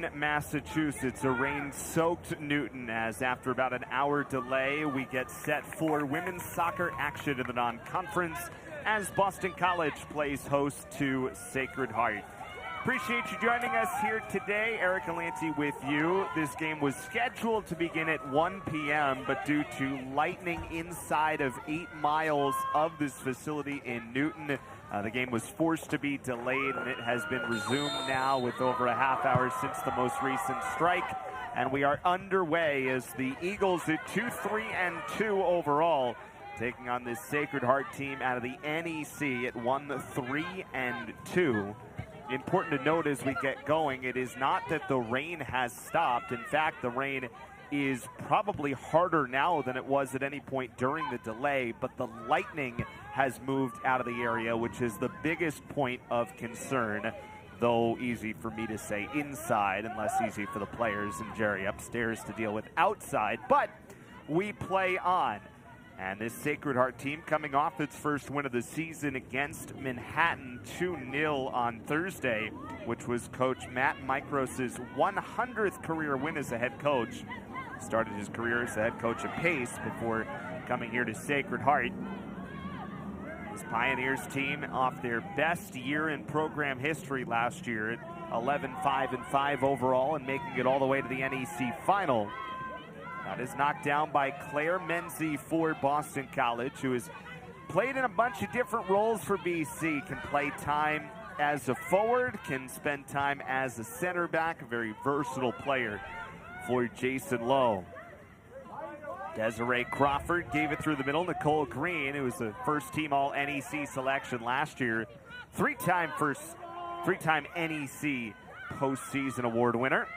Newton, Massachusetts, a rain-soaked Newton, as after about an hour delay, we get set for women's soccer action in the non-conference as Boston College plays host to Sacred Heart. Appreciate you joining us here today. Eric Alanti with you. This game was scheduled to begin at 1 p.m., but due to lightning inside of 8 miles of this facility in Newton, the game was forced to be delayed, and it has been resumed now with over a half hour since the most recent strike. And we are underway as the Eagles at 2-3-2 overall, taking on this Sacred Heart team out of the NEC at 1-3-2. Important to note as we get going, it is not that the rain has stopped. In fact, the rain is probably harder now than it was at any point during the delay, but the lightning has moved out of the area, which is the biggest point of concern, though easy for me to say inside and less easy for the players and Jerry upstairs to deal with outside. But we play on. And this Sacred Heart team coming off its first win of the season against Manhattan 2-0 on Thursday, which was Coach Matt Micros' 100th career win as a head coach. Started his career as a head coach at Pace before coming here to Sacred Heart. This Pioneers team off their best year in program history last year at 11-5-5 overall and making it all the way to the NEC final. That is knocked down by Claire Menzie for Boston College, who has played in a bunch of different roles for BC. Can play time as a forward, can spend time as a center back, a very versatile player for Jason Lowe. Desiree Crawford gave it through the middle. Nicole Green, who was the first team All-NEC selection last year, three-time NEC postseason award winner.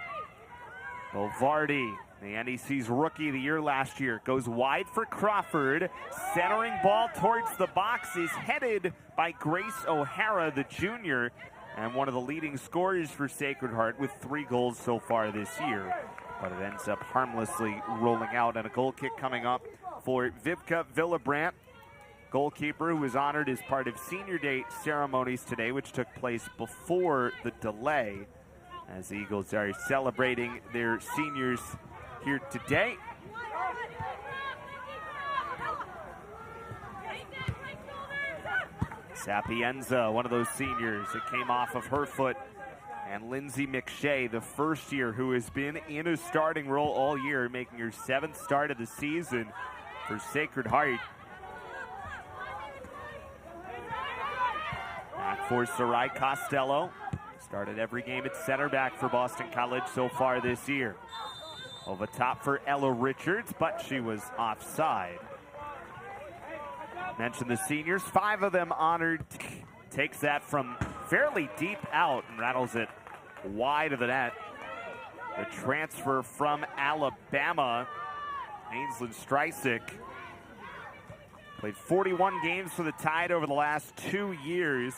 Bovardi, the NEC's Rookie of the Year last year, goes wide for Crawford. Centering ball towards the box is headed by Grace O'Hara, the junior, and one of the leading scorers for Sacred Heart with 3 goals so far this year. But it ends up harmlessly rolling out, and a goal kick coming up for Vivka Villabrandt, goalkeeper, who was honored as part of Senior Day ceremonies today, which took place before the delay, as the Eagles are celebrating their seniors here today. Sapienza, one of those seniors that came off of her foot, and Lindsay McShay, the first year who has been in a starting role all year, making her 7th start of the season for Sacred Heart. Back for Sarai Costello. Started every game at center back for Boston College so far this year. Over top for Ella Richards, but she was offside. Mentioned the seniors, 5 of them honored. Takes that from fairly deep out and rattles it wide of the net. The transfer from Alabama, Ainsley Streisick, played 41 games for the Tide over the last 2 years.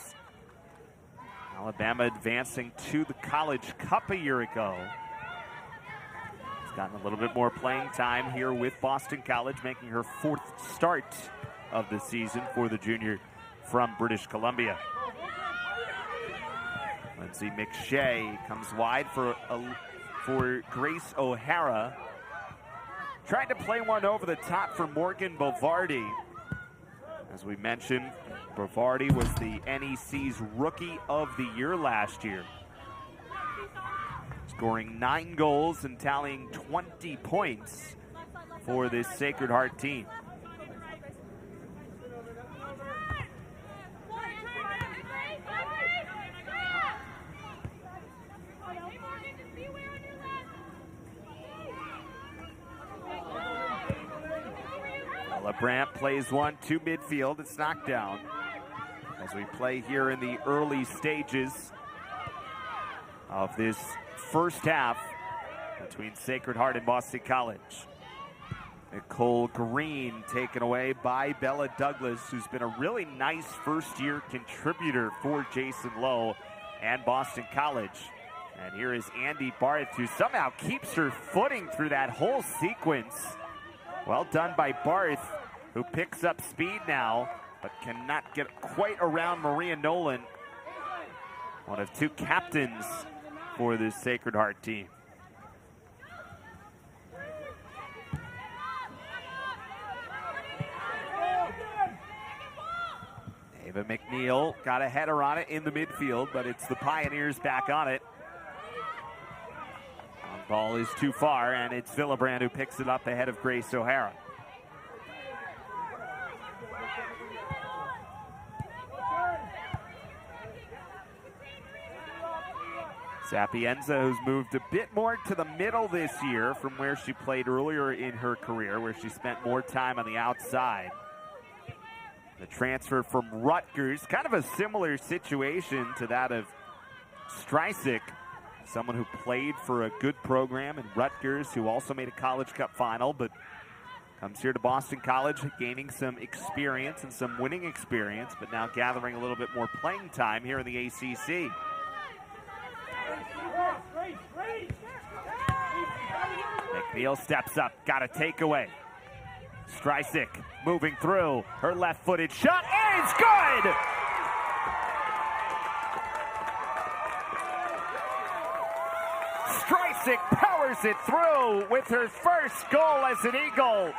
Alabama advancing to the College Cup a year ago. She's gotten a little bit more playing time here with Boston College, making her 4th start of the season for the junior from British Columbia. Lindsay McShay comes wide for Grace O'Hara. Tried to play one over the top for Morgan Bovardi. As we mentioned, Bovardi was the NEC's Rookie of the Year last year, scoring 9 goals and tallying 20 points for this Sacred Heart team. Brandt plays one to midfield. It's knocked down as we play here in the early stages of this first half between Sacred Heart and Boston College. Nicole Green taken away by Bella Douglas, who's been a really nice first-year contributor for Jason Lowe and Boston College. And here is Andy Barth, who somehow keeps her footing through that whole sequence. Well done by Barth, who picks up speed now, but cannot get quite around Maria Nolan, one of 2 captains for this Sacred Heart team. Ava McNeil got a header on it in the midfield, but it's the Pioneers back on it. Long ball is too far, and it's Villebrand who picks it up ahead of Grace O'Hara. Sapienza, who's moved a bit more to the middle this year from where she played earlier in her career, where she spent more time on the outside. The transfer from Rutgers, kind of a similar situation to that of Streisig, someone who played for a good program in Rutgers, who also made a College Cup final, but comes here to Boston College, gaining some experience and some winning experience, but now gathering a little bit more playing time here in the ACC. McNeil steps up, got a takeaway. Streisig moving through, her left-footed shot is good! Streisig powers it through with her first goal as an Eagle.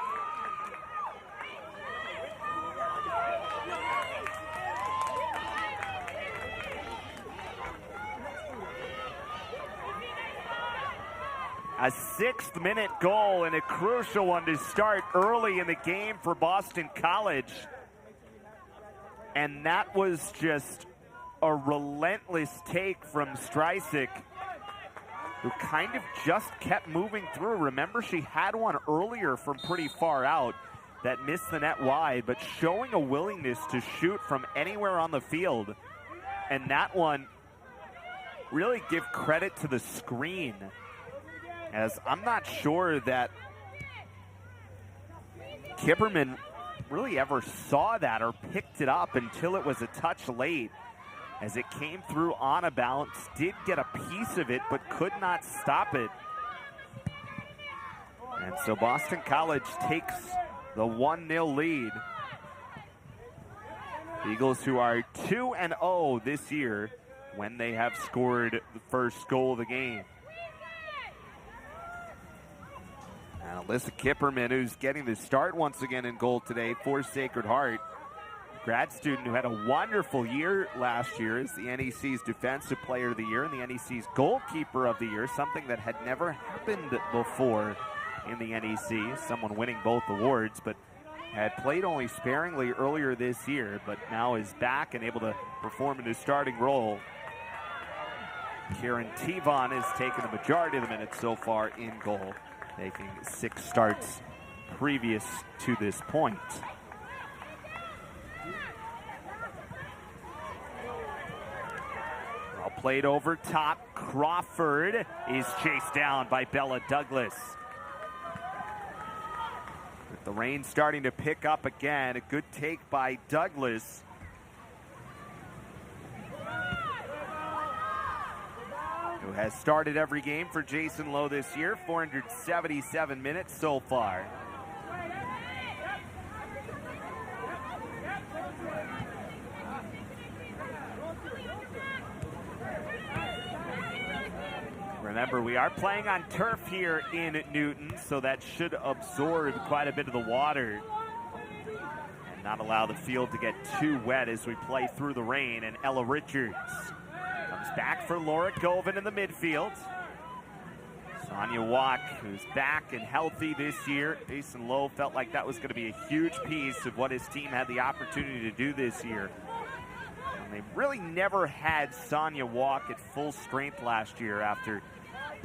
A sixth-minute goal and a crucial one to start early in the game for Boston College. And that was just a relentless take from Streisig, who kind of just kept moving through. Remember, she had one earlier from pretty far out that missed the net wide, but showing a willingness to shoot from anywhere on the field. And that one, really give credit to the screen, as I'm not sure that Kipperman really ever saw that or picked it up until it was a touch late, as it came through on a bounce, did get a piece of it, but could not stop it. And so Boston College takes the 1-0 lead. The Eagles, who are 2-0 this year when they have scored the first goal of the game. And Alyssa Kipperman, who's getting the start once again in goal today for Sacred Heart. Grad student who had a wonderful year last year as the NEC's Defensive Player of the Year and the NEC's Goalkeeper of the Year, something that had never happened before in the NEC, someone winning both awards, but had played only sparingly earlier this year, but now is back and able to perform in his starting role. Kieran Tivon has taken the majority of the minutes so far in goal, taking 6 starts previous to this point. Well played over top. Crawford is chased down by Bella Douglas. With the rain starting to pick up again, a good take by Douglas. Who has started every game for Jason Lowe this year, 477 minutes so far. Remember, we are playing on turf here in Newton, so that should absorb quite a bit of the water and not allow the field to get too wet as we play through the rain. And Ella Richards comes back for Laura Govan in the midfield. Sonia Walk, who's back and healthy this year. Jason Lowe felt like that was going to be a huge piece of what his team had the opportunity to do this year. And they really never had Sonia Walk at full strength last year after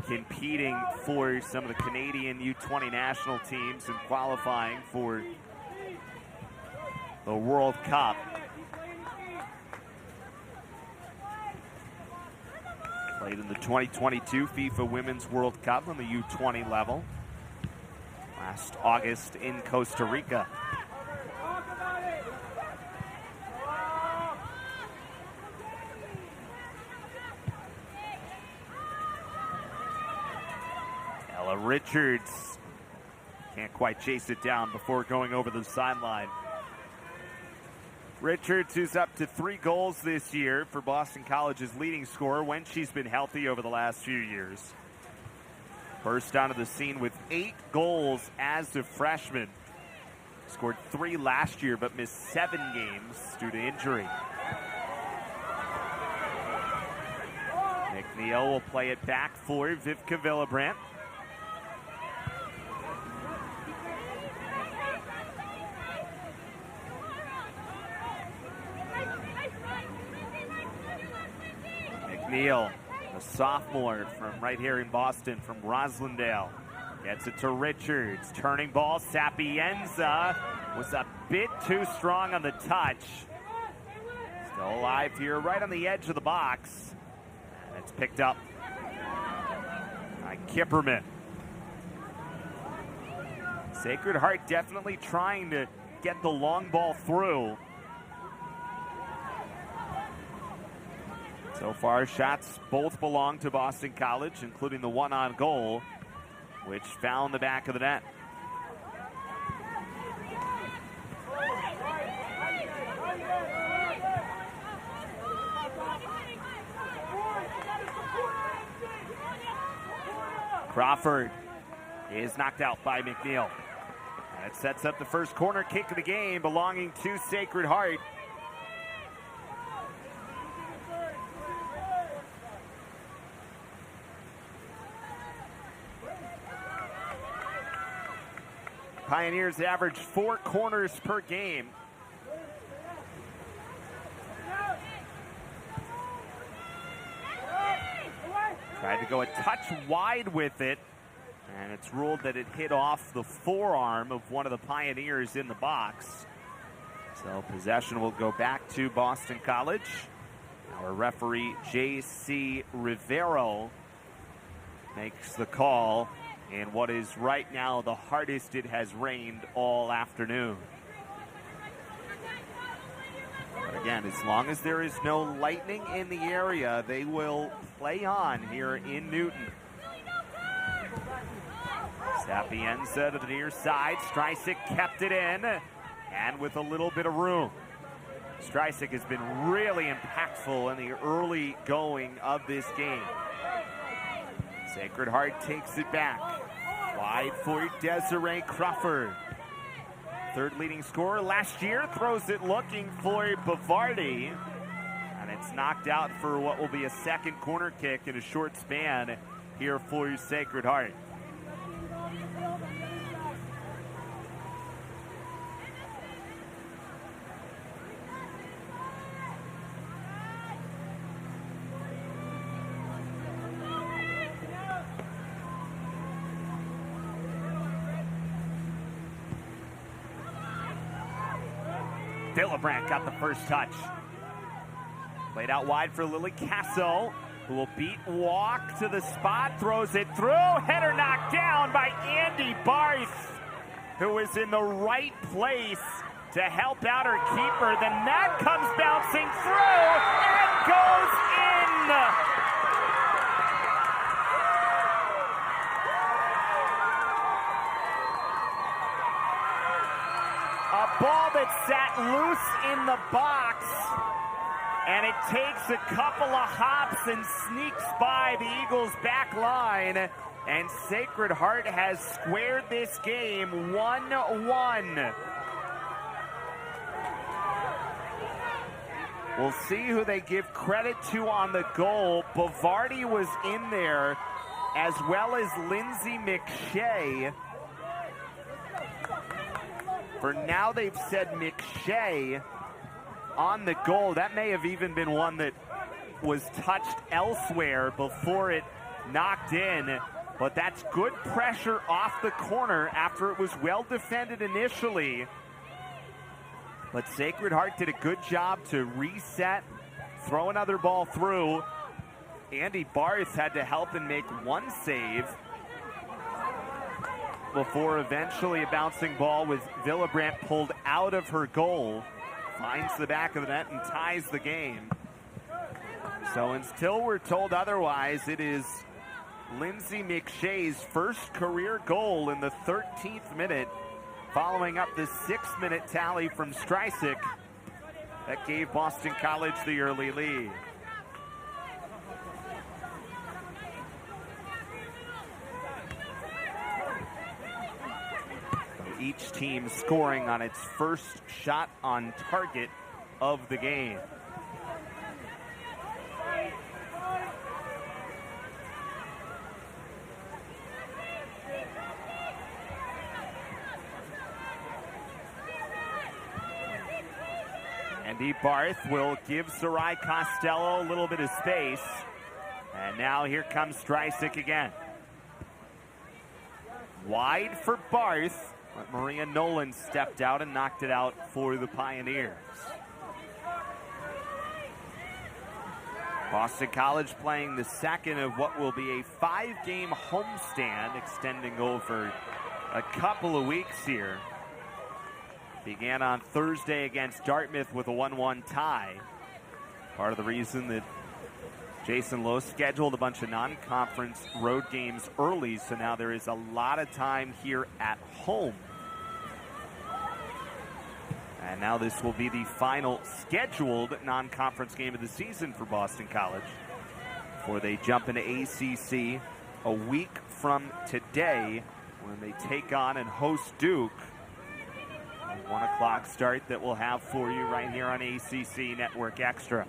competing for some of the Canadian U20 national teams and qualifying for the World Cup. Played in the 2022 FIFA Women's World Cup on the U20 level last August in Costa Rica. Ella Richards can't quite chase it down before going over the sideline. Richards, who's up to 3 goals this year for Boston College's leading scorer when she's been healthy over the last few years. Burst onto the scene with 8 goals as a freshman. Scored 3 last year, but missed 7 games due to injury. McNeil will play it back for Vivka Villebrandt. McNeil, a sophomore from right here in Boston, from Roslindale. Gets it to Richards. Turning ball. Sapienza was a bit too strong on the touch. Still alive here, right on the edge of the box. And it's picked up by Kipperman. Sacred Heart definitely trying to get the long ball through. So far, shots both belong to Boston College, including the one on goal, which found the back of the net. Crawford is knocked out by McNeil. That sets up the first corner kick of the game, belonging to Sacred Heart. Pioneers average 4 corners per game. Tried to go a touch wide with it, and it's ruled that it hit off the forearm of one of the Pioneers in the box. So possession will go back to Boston College. Our referee, J.C. Rivero, makes the call in what is right now the hardest it has rained all afternoon. But again, as long as there is no lightning in the area, they will play on here in Newton. Sapienza to the near side. Streisig kept it in, and with a little bit of room. Streisig has been really impactful in the early going of this game. Sacred Heart takes it back. Wide for Desiree Crawford. Third leading scorer last year, throws it looking for Bavardi. And it's knocked out for what will be a second corner kick in a short span here for Sacred Heart. Villebrandt got the first touch. Played out wide for Lily Casso, who will beat Walk to the spot, throws it through. Header knocked down by Andy Barth, who is in the right place to help out her keeper. Then that comes bouncing through and goes in. A ball that sat loose in the box, and it takes a couple of hops and sneaks by the Eagles' back line, and Sacred Heart has squared this game 1-1. We'll see who they give credit to on the goal. Bavardi was in there, as well as Lindsay McShay. For now, they've said McShay on the goal. That may have even been one that was touched elsewhere before it knocked in. But that's good pressure off the corner after it was well defended initially. But Sacred Heart did a good job to reset, throw another ball through. Andy Barth had to help and make one save before eventually a bouncing ball with Villebrandt pulled out of her goal finds the back of the net and ties the game. So until we're told otherwise, it is Lindsay McShay's first career goal in the 13th minute, following up the 6-minute tally from Streisig. that gave Boston College the early lead. Each team scoring on its first shot on target of the game. Andy Barth will give Sarai Costello a little bit of space. And now here comes Streisig again. Wide for Barth. But Maria Nolan stepped out and knocked it out for the Pioneers. Boston College playing the second of what will be a 5-game homestand extending over a couple of weeks here. Began on Thursday against Dartmouth with a 1-1 tie. Part of the reason that Jason Lowe scheduled a bunch of non-conference road games early, so now there is a lot of time here at home. And now this will be the final scheduled non-conference game of the season for Boston College before they jump into ACC a week from today when they take on and host Duke. A 1 o'clock start that we'll have for you right here on ACC Network Extra.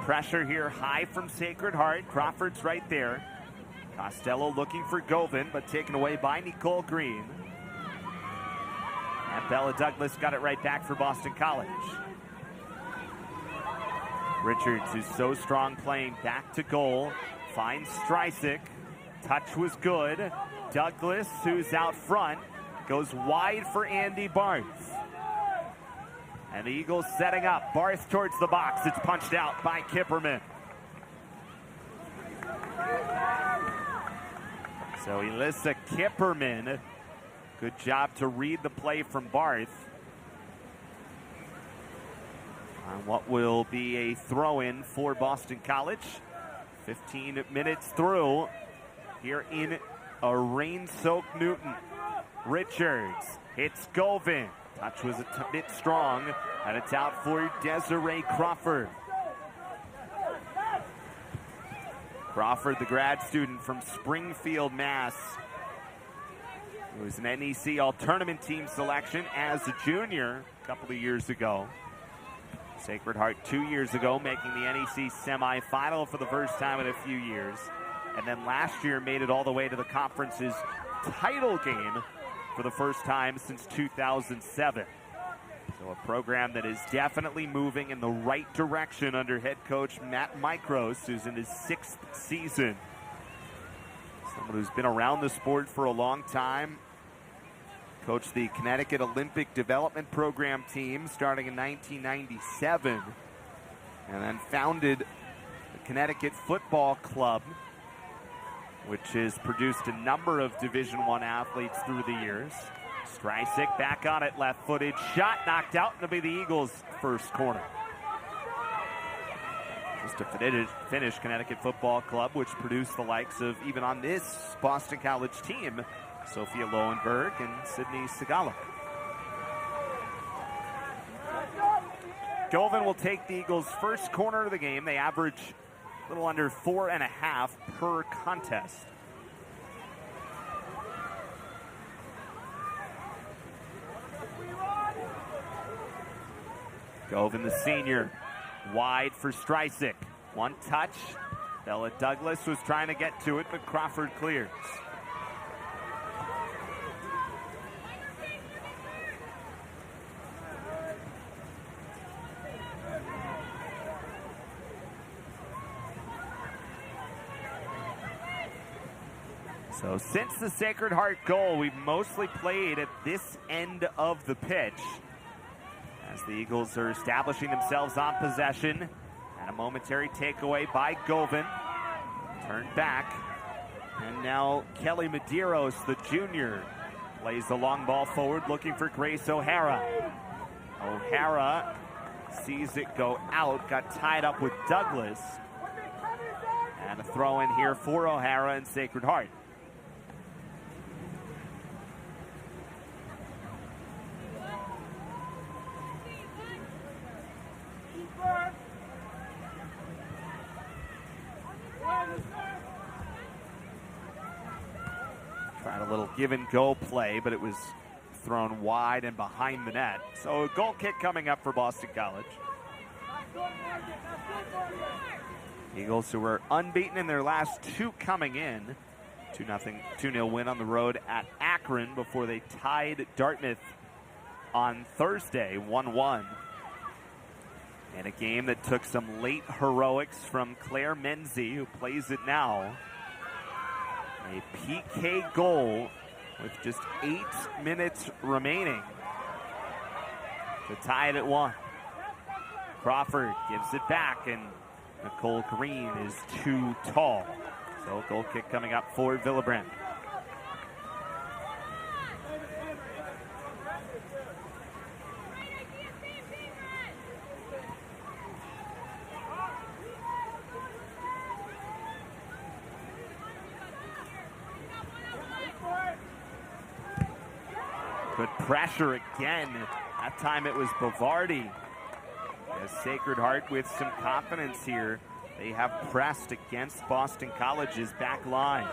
Pressure here, high from Sacred Heart. Crawford's right there. Costello looking for Govan, but taken away by Nicole Green. And Bella Douglas got it right back for Boston College. Richards, who's so strong playing back to goal, finds Streisig. Touch was good. Douglas, who's out front, goes wide for Andy Barth. And the Eagles setting up. Barth towards the box. It's punched out by Kipperman. So Elissa Kipperman, good job to read the play from Barth. On what will be a throw-in for Boston College. 15 minutes through here in a rain-soaked Newton. Richards hits Govan. Touch was a bit strong, and it's out for Desiree Crawford. Crawford, the grad student from Springfield, Mass. He was an NEC All-Tournament team selection as a junior a couple of years ago. Sacred Heart 2 years ago, making the NEC semifinal for the first time in a few years. And then last year made it all the way to the conference's title game for the first time since 2007. So a program that is definitely moving in the right direction under head coach Matt Micros, who's in his 6th season. Someone who's been around the sport for a long time. Coached the Connecticut Olympic Development Program team starting in 1997. And then founded the Connecticut Football Club, which has produced a number of Division I athletes through the years. Streisig back on it, left-footed shot, knocked out, and it'll be the Eagles' first corner. Just to finish Connecticut Football Club, which produced the likes of, even on this Boston College team, Sophia Lowenberg and Sydney Segala. Govan will take the Eagles' first corner of the game. They average a little under 4.5 per contest. Govan, the senior, wide for Streisig. One touch. Bella Douglas was trying to get to it, but Crawford clears. So since the Sacred Heart goal, we've mostly played at this end of the pitch, as the Eagles are establishing themselves on possession. And a momentary takeaway by Govan. Turned back. And now Kelly Medeiros, the junior, plays the long ball forward looking for Grace O'Hara. O'Hara sees it go out, got tied up with Douglas. And a throw in here for O'Hara and Sacred Heart. little give and go play, but it was thrown wide and behind the net. So a goal kick coming up for Boston College. Eagles, who were unbeaten in their last two coming in. 2-0 win on the road at Akron before they tied Dartmouth on Thursday, 1-1. In a game that took some late heroics from Claire Menzie, who plays it now. A PK goal with just 8 minutes remaining to tie it at 1. Crawford gives it back, and Nicole Green is too tall. So goal kick coming up for Villebrandt. Good pressure again. That time it was Bavardi. As Sacred Heart with some confidence here. They have pressed against Boston College's back line.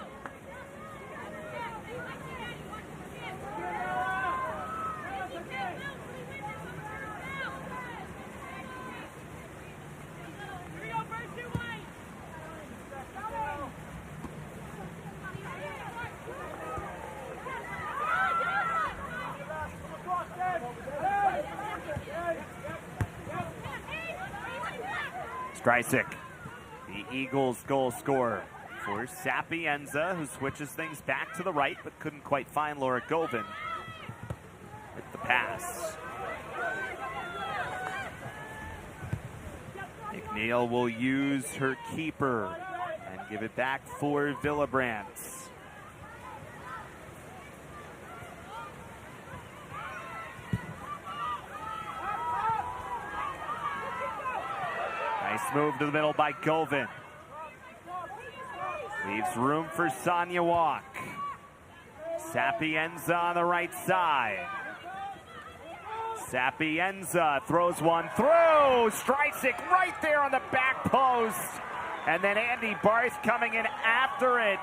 Streisig, the Eagles goal scorer for Sapienza, who switches things back to the right but couldn't quite find Laura Govin with the pass. McNeil will use her keeper and give it back for Villebrandt. Nice move to the middle by Govin. Leaves room for Sonia Walk. Sapienza on the right side. Sapienza throws one through. Streisig right there on the back post. And then Andy Barth coming in after it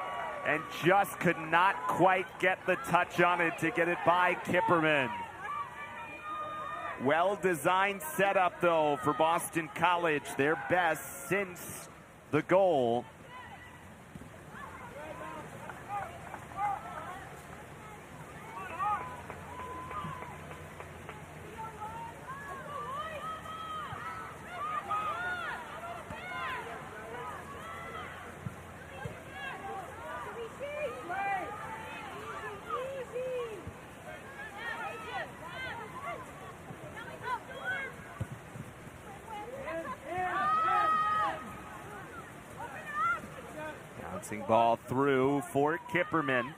and just could not quite get the touch on it to get it by Kipperman. Well-designed setup, though, for Boston College. Their best since the goal. Ball through for Kipperman.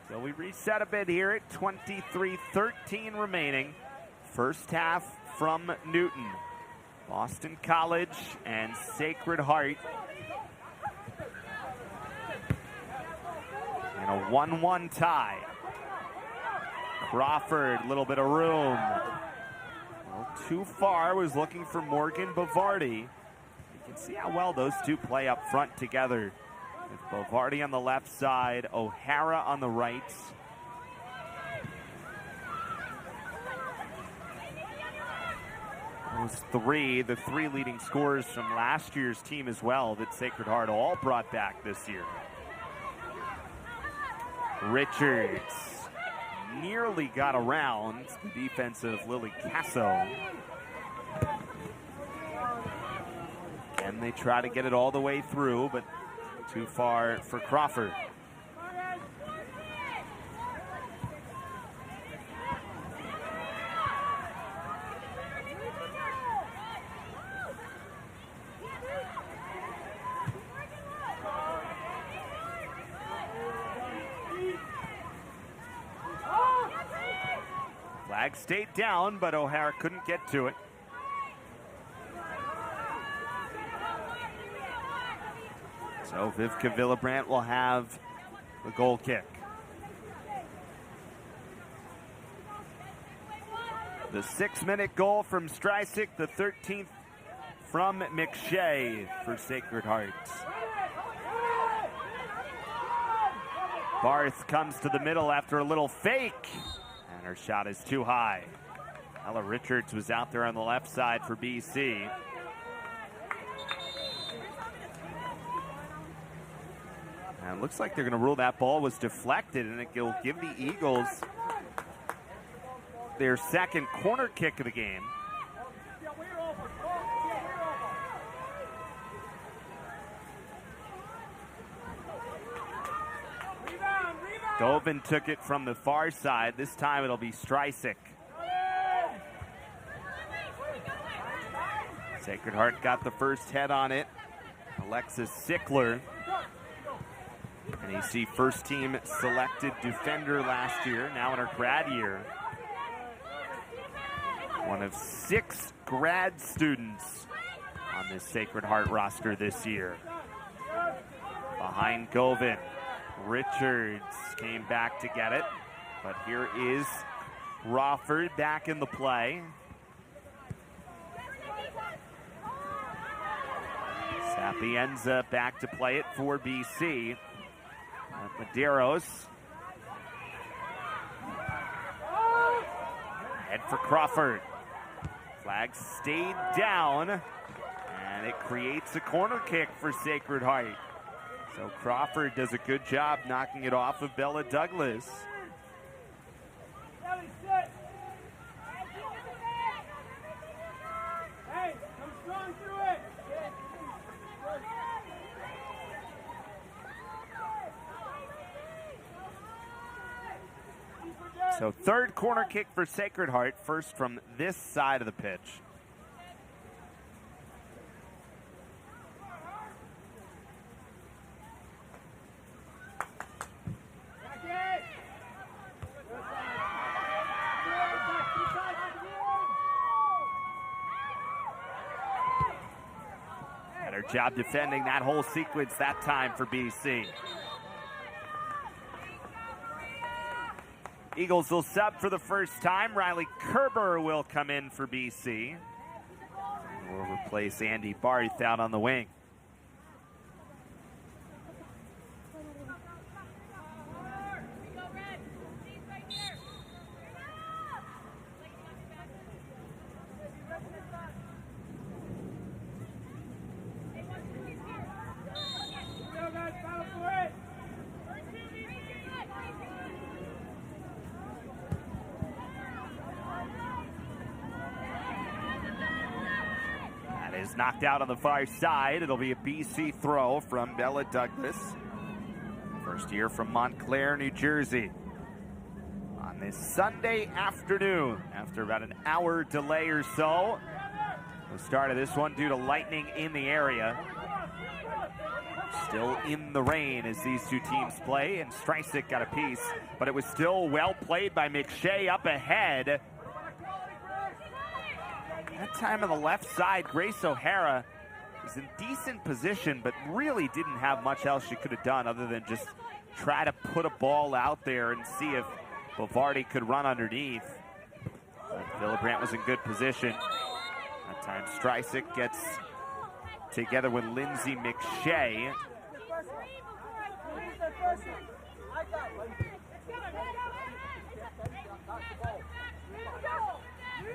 So we reset a bit here at 23-13 remaining. First half from Newton. Boston College and Sacred Heart. And a 1-1 tie. Crawford, a little bit of room. Well, too far, was looking for Morgan Bavardi. You can see how well those two play up front together. With Bavardi on the left side, O'Hara on the right. Those the three leading scorers from last year's team as well that Sacred Heart all brought back this year. Richards nearly got around the defense of Lily Casso. And they try to get it all the way through, but too far for Crawford. Flag stayed down, but O'Hara couldn't get to it. So Vivka Villebrandt will have the goal kick. The 6-minute goal from Streisig, the 13th from McShay for Sacred Heart. Barth comes to the middle after a little fake, and her shot is too high. Ella Richards was out there on the left side for BC. And it looks like they're going to rule that ball was deflected, and it'll give the Eagles their second corner kick of the game. Govan took it from the far side. This time it'll be Streisig. Sacred Heart got the first head on it. Alexis Sickler, an AC first team selected defender last year, now in her grad year. One of 6 grad students on this Sacred Heart roster this year. Behind Govan, Richards came back to get it, but here is Crawford back in the play. Sapienza back to play it for BC. Medeiros. Head for Crawford. Flag stayed down, and it creates a corner kick for Sacred Heart. So Crawford does a good job knocking it off of Bella Douglas. So third corner kick for Sacred Heart, first from this side of the pitch. Better job defending that whole sequence that time for BC. Eagles will sub for the first time. Riley Kerber will come in for BC. Will replace Andy Barth out on the wing. Knocked out on the far side. It'll be a BC throw from Bella Douglas. First year from Montclair, New Jersey. On this Sunday afternoon, after about an hour delay or so, the start of this one due to lightning in the area. Still in the rain as these two teams play, and Streisig got a piece, but it was still well played by McShay up ahead. That time on the left side, Grace O'Hara was in decent position, but really didn't have much else she could have done other than just try to put a ball out there and see if Bavardi could run underneath. But Villabrandt was in good position. That time Streisig gets together with Lindsay McShay.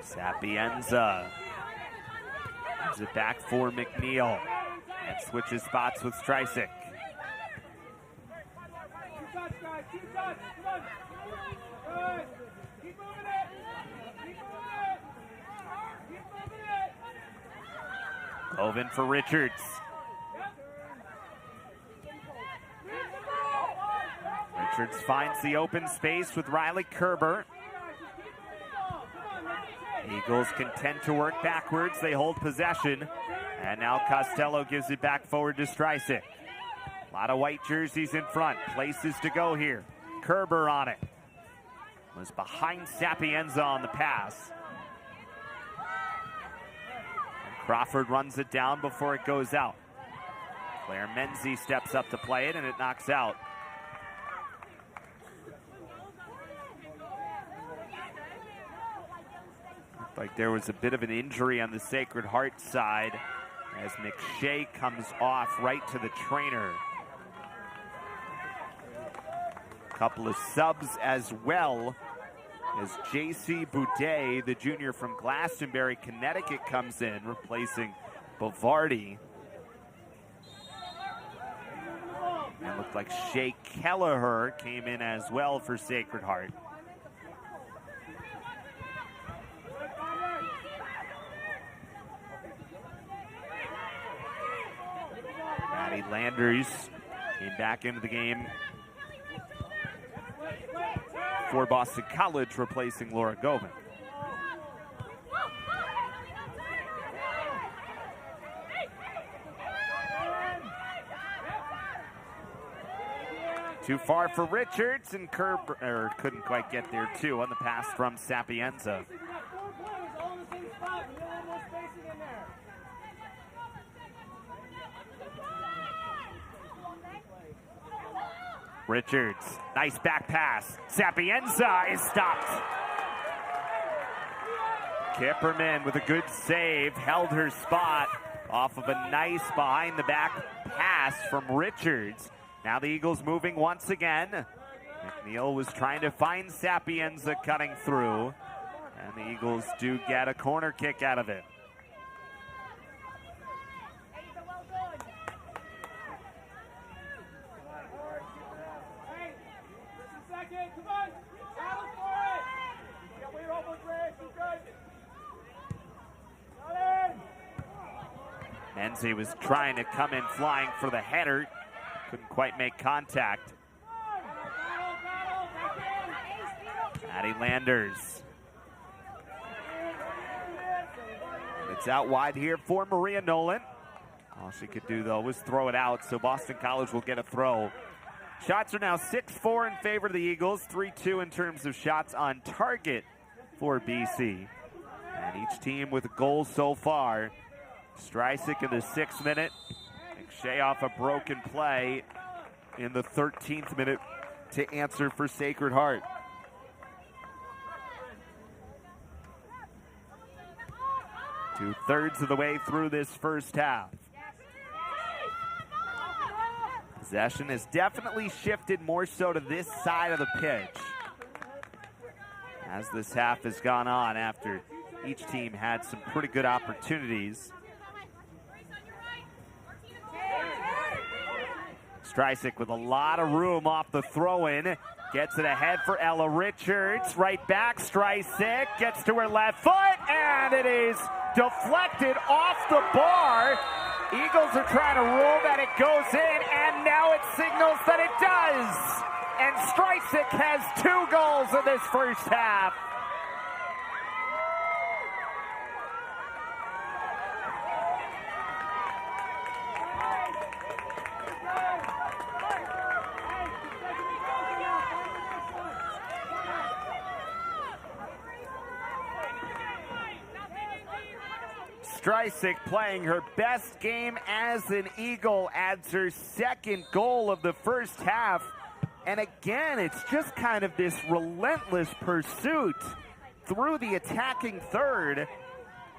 Sapienza gives it back for McNeil and switches spots with Streisig. Govan for Richards. Richards finds the open space with Riley Kerber. Eagles content to work backwards. They hold possession. And now Costello gives it back forward to Streisig. A lot of white jerseys in front. Places to go here. Kerber on it. Was behind Sapienza on the pass. And Crawford runs it down before it goes out. Claire Menzie steps up to play it, and it knocks out. Like there was a bit of an injury on the Sacred Heart side as McShay comes off right to the trainer. couple of subs as well, as J.C. Boudet, the junior from Glastonbury, Connecticut, comes in, replacing Bavardi. And it looked like Shea Kelleher came in as well for Sacred Heart. Maddie Landers came back into the game for Boston College, replacing Laura Govan. Too far for Richards, and couldn't quite get there too on the pass from Sapienza. Richards, nice back pass. Sapienza is stopped. Kipperman with a good save, held her spot off of a nice behind the back pass from Richards. Now the Eagles moving once again. McNeil was trying to find Sapienza cutting through, and the Eagles do get a corner kick out of it. Menzie was trying to come in flying for the header. Couldn't quite make contact. Maddie Landers. It's out wide here for Maria Nolan. All she could do, though, was throw it out, so Boston College will get a throw. Shots are now 6-4 in favor of the Eagles, 3-2 in terms of shots on target for BC. And each team with a goal so far. Streisig in the 6th minute. McShay off a broken play in the 13th minute to answer for Sacred Heart. Two-thirds of the way through this first half. Possession has definitely shifted more so to this side of the pitch as this half has gone on, after each team had some pretty good opportunities. Streisig with a lot of room off the throw-in. Gets it ahead for Ella Richards. Right back, Streisig gets to her left foot, and it is deflected off the bar. Eagles are trying to rule that it goes in, and now it signals that it does. And Streisig has 2 goals in this first half. Streisig playing her best game as an Eagle, adds her 2nd goal of the first half. And again, it's just kind of this relentless pursuit through the attacking third.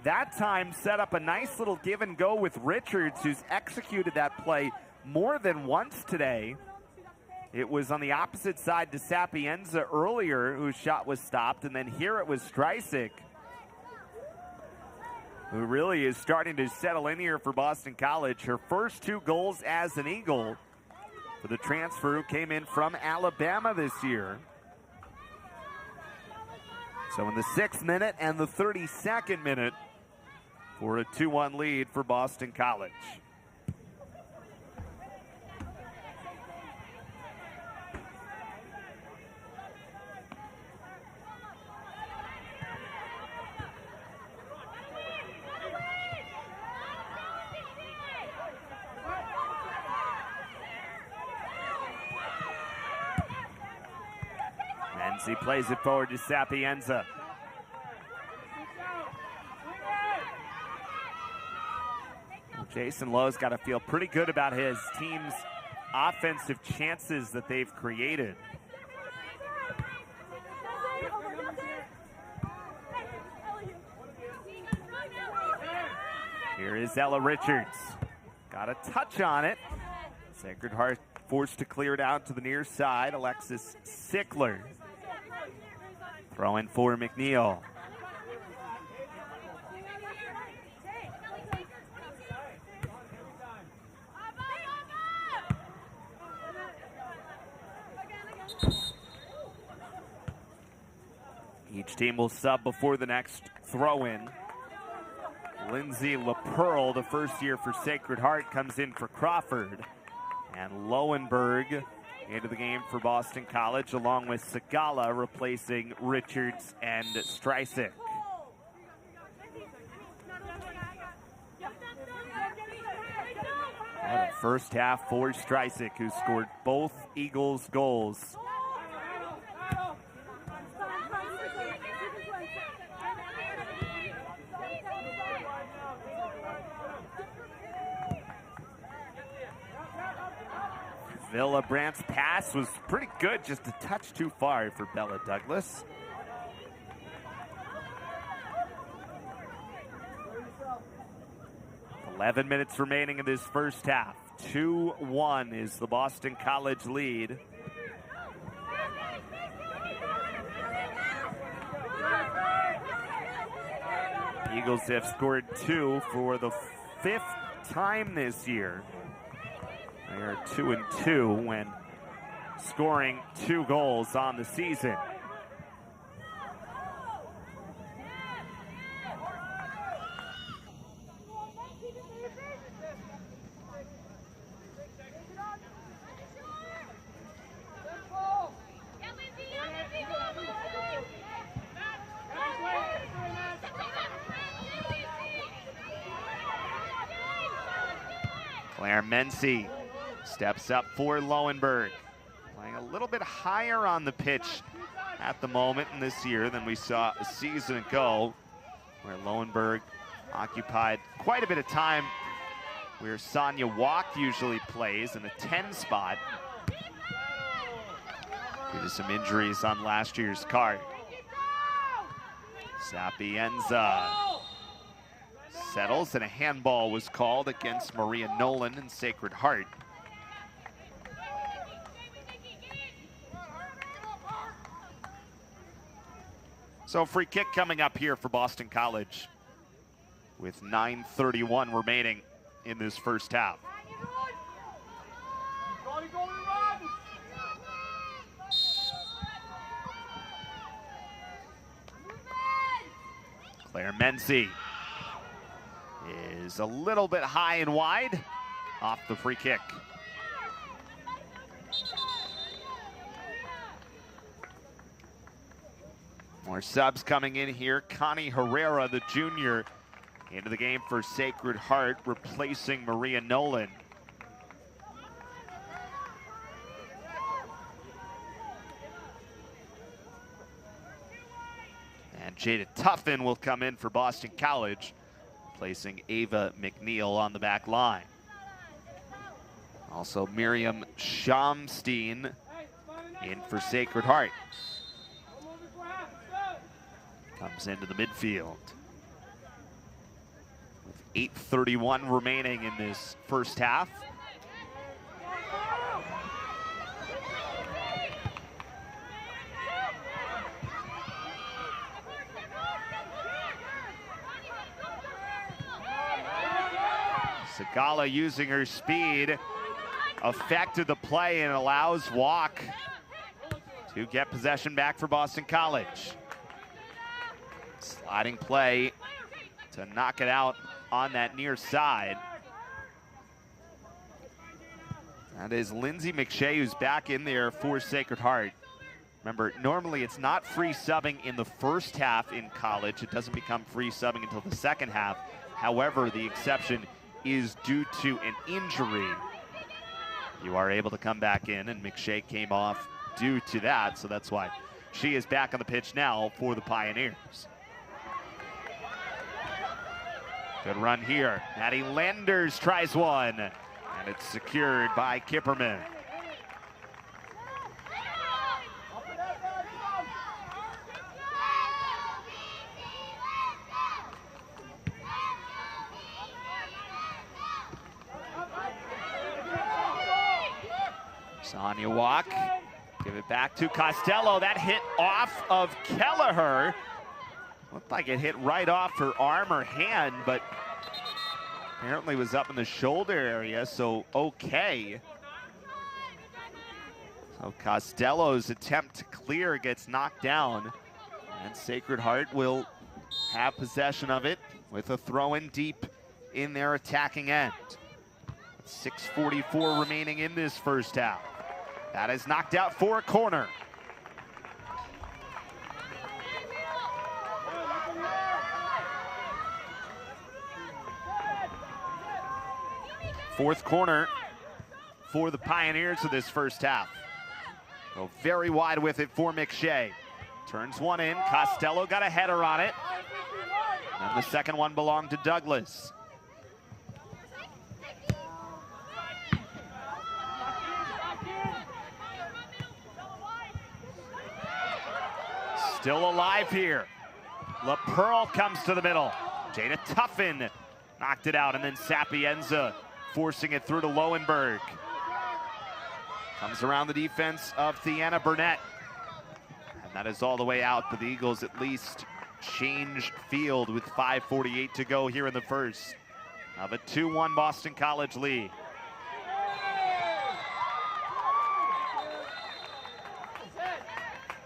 That time set up a nice little give and go with Richards, who's executed that play more than once today. It was on the opposite side to Sapienza earlier, whose shot was stopped, and then here it was Streisig, who really is starting to settle in here for Boston College. Her first 2 goals as an Eagle for the transfer who came in from Alabama this year. So in the 6th minute and the 32nd minute for a 2-1 lead for Boston College. He plays it forward to Sapienza. Jason Lowe's got to feel pretty good about his team's offensive chances that they've created. Here is Ella Richards. Got a touch on it. Sacred Heart forced to clear it out to the near side. Alexis Sickler. Throw in for McNeil. Each team will sub before the next throw-in. Lindsay LaPearl, the first year for Sacred Heart, comes in for Crawford. And Lowenberg into the game for Boston College, along with Sagala replacing Richards and Streisig. What a first half for Streisig, who scored both Eagles goals. Villabrandt's pass was pretty good, just a touch too far for Bella Douglas. "11 minutes remaining in this first half. 2-1 is the Boston College lead. Eagles have scored 2 for the 5th time this year. They are 2-2 when scoring 2 goals on the season. Claire Mency steps up for Lowenberg. Playing a little bit higher on the pitch at the moment in this year than we saw a season ago, where Lowenberg occupied quite a bit of time where Sonia Walk usually plays in a 10 spot due to some injuries on last year's card. Sapienza settles, and a handball was called against Maria Nolan in Sacred Heart. So free kick coming up here for Boston College with 9:31 remaining in this first half. Claire Mency is a little bit high and wide off the free kick. More subs coming in here. Connie Herrera, the junior, into the game for Sacred Heart, replacing Maria Nolan. And Jada Tuffin will come in for Boston College, replacing Ava McNeil on the back line. Also Miriam Shamstein in for Sacred Heart. Comes into the midfield. With 8:31 remaining in this first half. Sagala using her speed affected the play and allows Walk to get possession back for Boston College. Sliding play to knock it out on that near side. That is Lindsay McShay, who's back in there for Sacred Heart. Remember, normally it's not free subbing in the first half in college. It doesn't become free subbing until the second half. However, the exception is due to an injury. You are able to come back in, and McShay came off due to that, so that's why she is back on the pitch now for the Pioneers. Good run here. Maddie Landers tries one, and it's secured by Kipperman. Sonia walk. Give it back to Costello. That hit off of Kelleher. Looked like it hit right off her arm or hand, but apparently was up in the shoulder area, so okay. So Costello's attempt to clear gets knocked down, and Sacred Heart will have possession of it with a throw-in deep in their attacking end. 6:44 remaining in this first half. That is knocked out for a corner. Fourth corner for the Pioneers of this first half. Go very wide with it for McShay. Turns one in. Costello got a header on it. And the second one belonged to Douglas. Still alive here. LaPearl comes to the middle. Jada Tuffin knocked it out, and then Sapienza forcing it through to Lowenberg. Comes around the defense of Theana Burnett. And that is all the way out, but the Eagles at least change field with 5:48 to go here in the first of a 2-1 Boston College lead.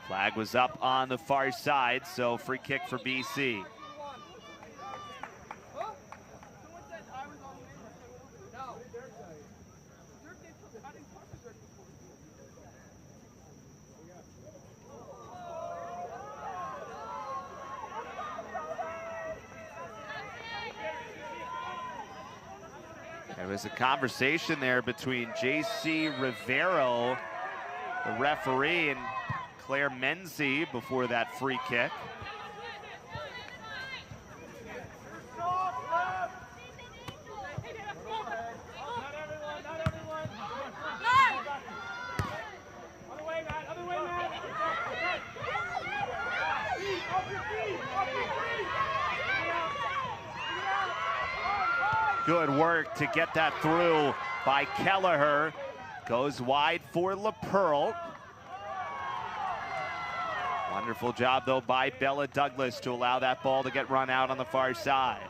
Flag was up on the far side, so free kick for BC. There was a conversation there between J.C. Rivero, the referee, and Claire Menzie before that free kick. Good work to get that through by Kelleher. Goes wide for LaPearl. Wonderful job, though, by Bella Douglas to allow that ball to get run out on the far side.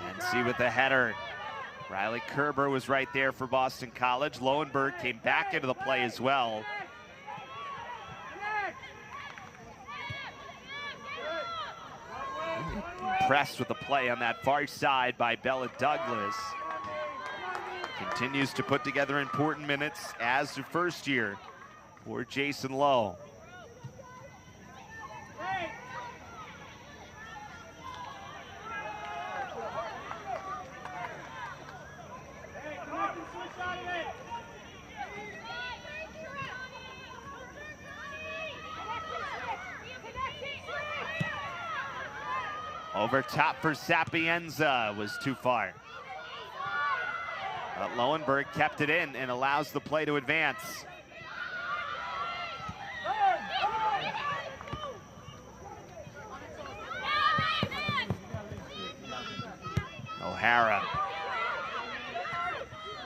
And see with the header. Riley Kerber was right there for Boston College. Lowenberg came back into the play as well. Impressed with the play on that far side by Bella Douglas. Continues to put together important minutes as the first year for Jason Lowe. Over top for Sapienza was too far. But Lowenberg kept it in and allows the play to advance. O'Hara.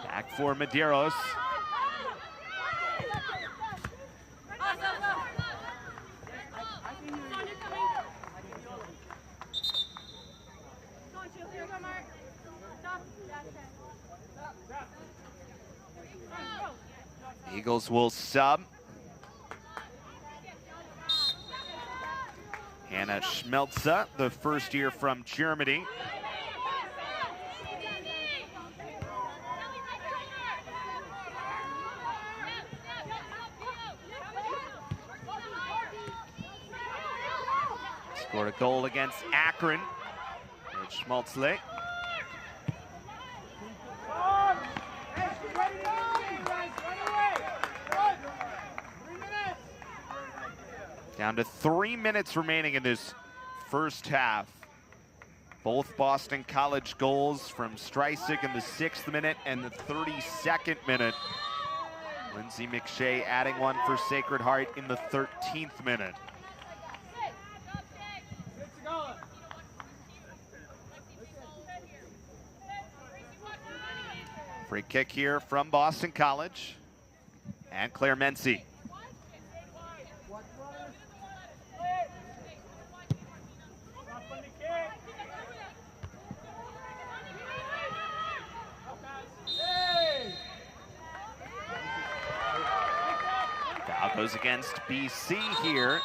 Back for Medeiros. Eagles will sub. Hannah Schmelze, the first year from Germany. Scored a goal against Akron. Schmelze. Down to 3 minutes remaining in this first half. Both Boston College goals from Streisig in the 6th minute and the 32nd minute. Lindsay McShay adding one for Sacred Heart in the 13th minute. Free kick here from Boston College. And Claire Mency. Foul goes against BC here.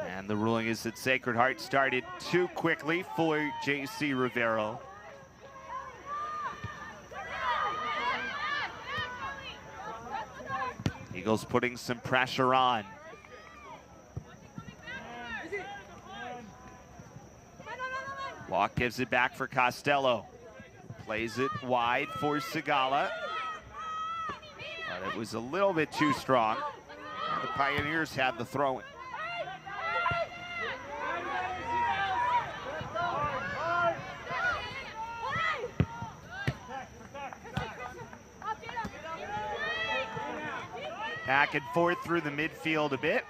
And the ruling is that Sacred Heart started too quickly for J.C. Rivero. Eagles putting some pressure on. Walk gives it back for Costello. Plays it wide for Sigala. But it was a little bit too strong. And the Pioneers had the throw-in. Back and forth through the midfield a bit.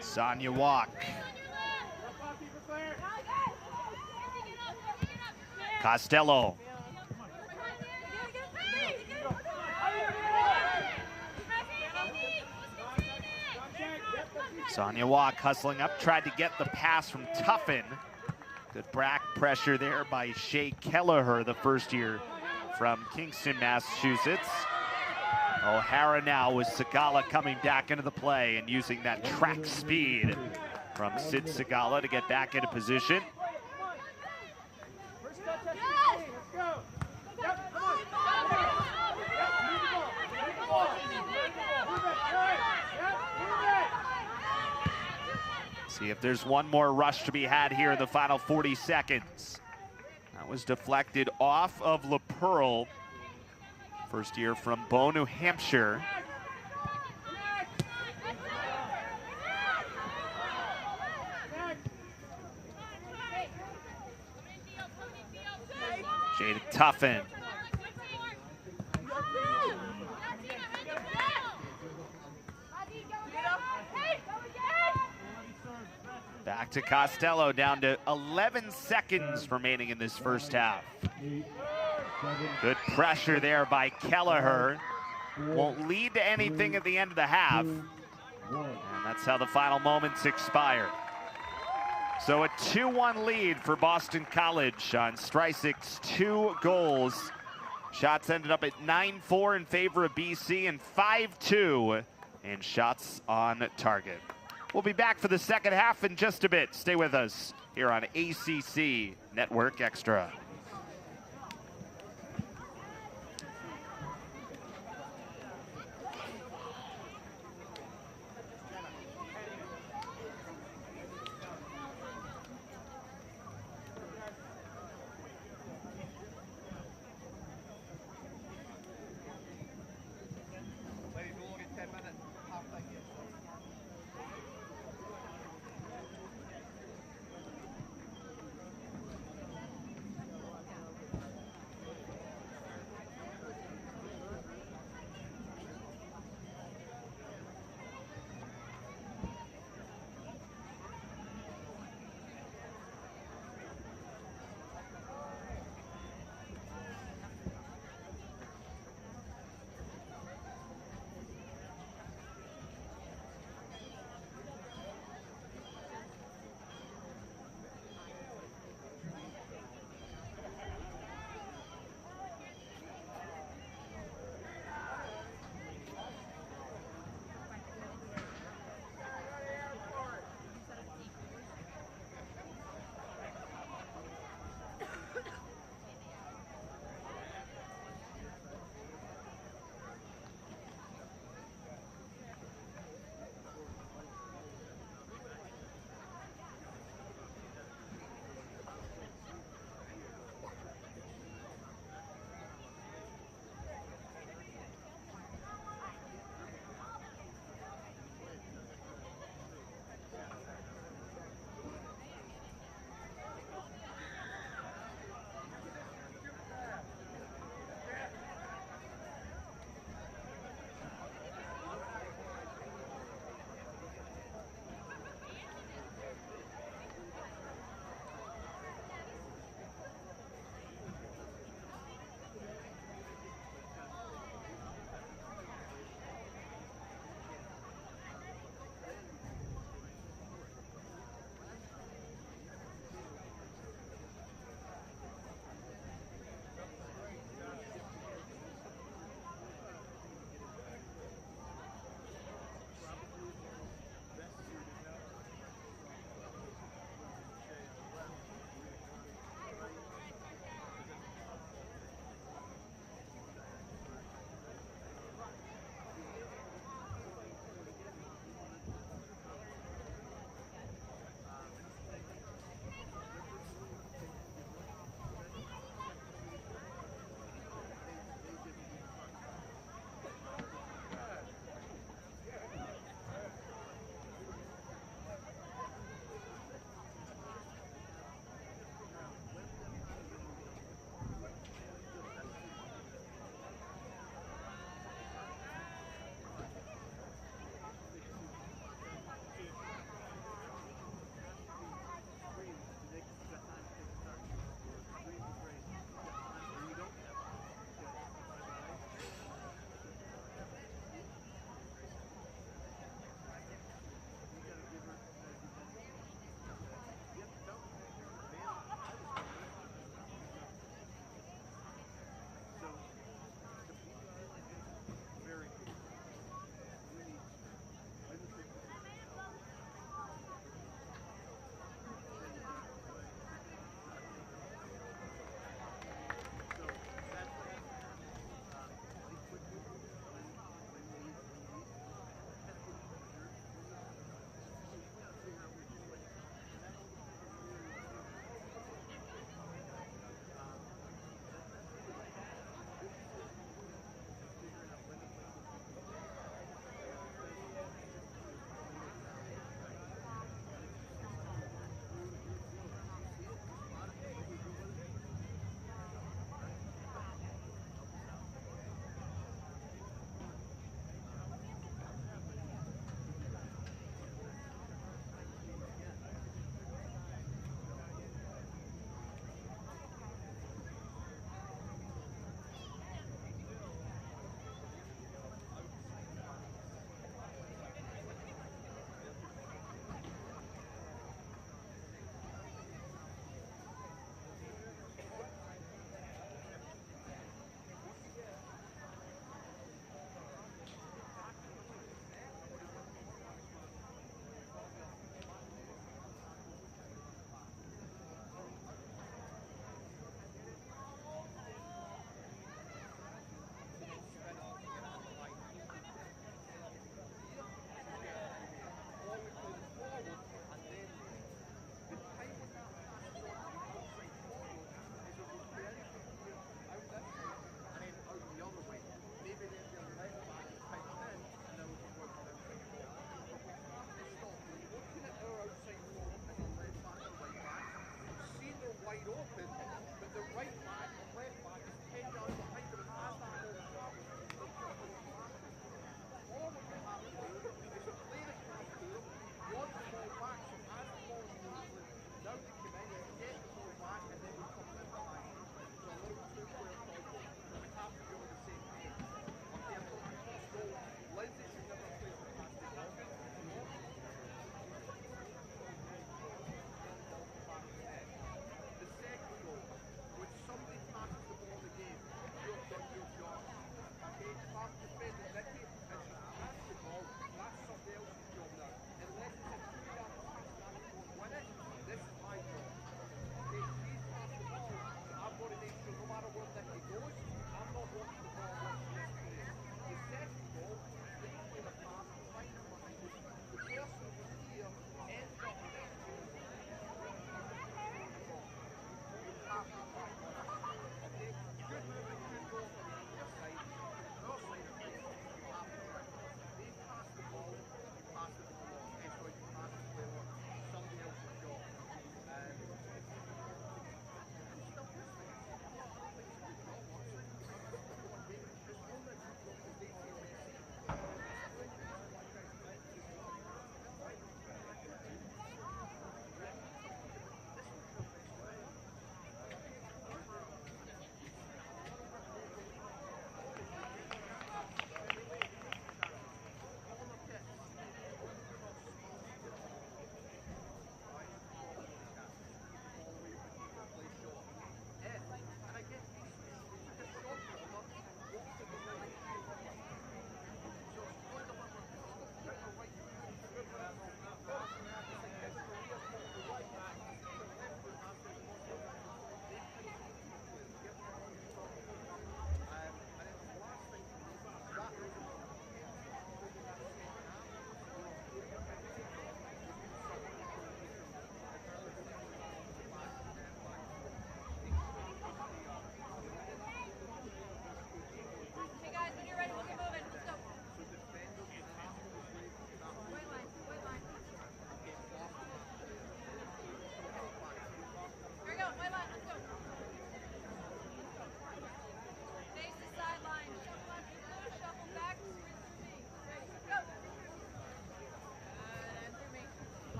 Sonia Walk. Costello. Sonia Walk hustling up, tried to get the pass from Tuffin. Good back pressure there by Shea Kelleher, the first year from Kingston, Massachusetts. O'Hara now with Sigala coming back into the play and using that track speed from Sid Sigala to get back into position. See if there's one more rush to be had here in the final 40 seconds. That was deflected off of LaPearl. First year from Bow, New Hampshire. Jada Tuffin. Back to Costello, down to 11 seconds remaining in this first half. Good pressure there by Kelleher. Won't lead to anything at the end of the half. And that's how the final moments expire. So a 2-1 lead for Boston College on Strycek's 2 goals. Shots ended up at 9-4 in favor of BC and 5-2 in shots on target. We'll be back for the second half in just a bit. Stay with us here on ACC Network Extra.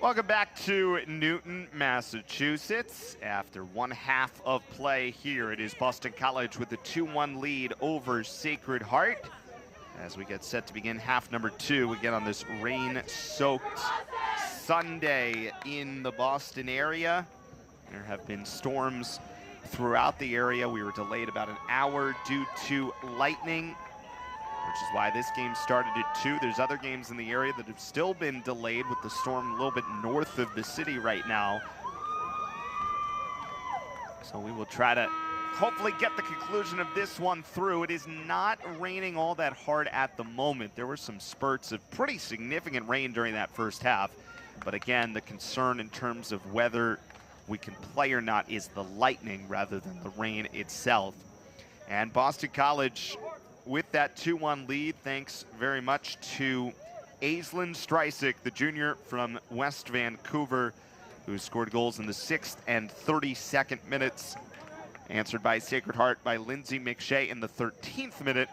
Welcome back to Newton, Massachusetts. After one half of play here, it is Boston College with a 2-1 lead over Sacred Heart. As we get set to begin half number 2, we get on this rain-soaked Sunday in the Boston area. There have been storms throughout the area. We were delayed about an hour due to lightning, which is why this game started at 2. There's other games in the area that have still been delayed with the storm a little bit north of the city right now. So we will try to hopefully get the conclusion of this one through. It is not raining all that hard at the moment. There were some spurts of pretty significant rain during that first half. But again, the concern in terms of whether we can play or not is the lightning rather than the rain itself. And Boston College with that 2-1 lead, thanks very much to Aislinn Streisig, the junior from West Vancouver, who scored goals in the 6th and 32nd minutes. Answered by Sacred Heart by Lindsay McShay in the 13th minute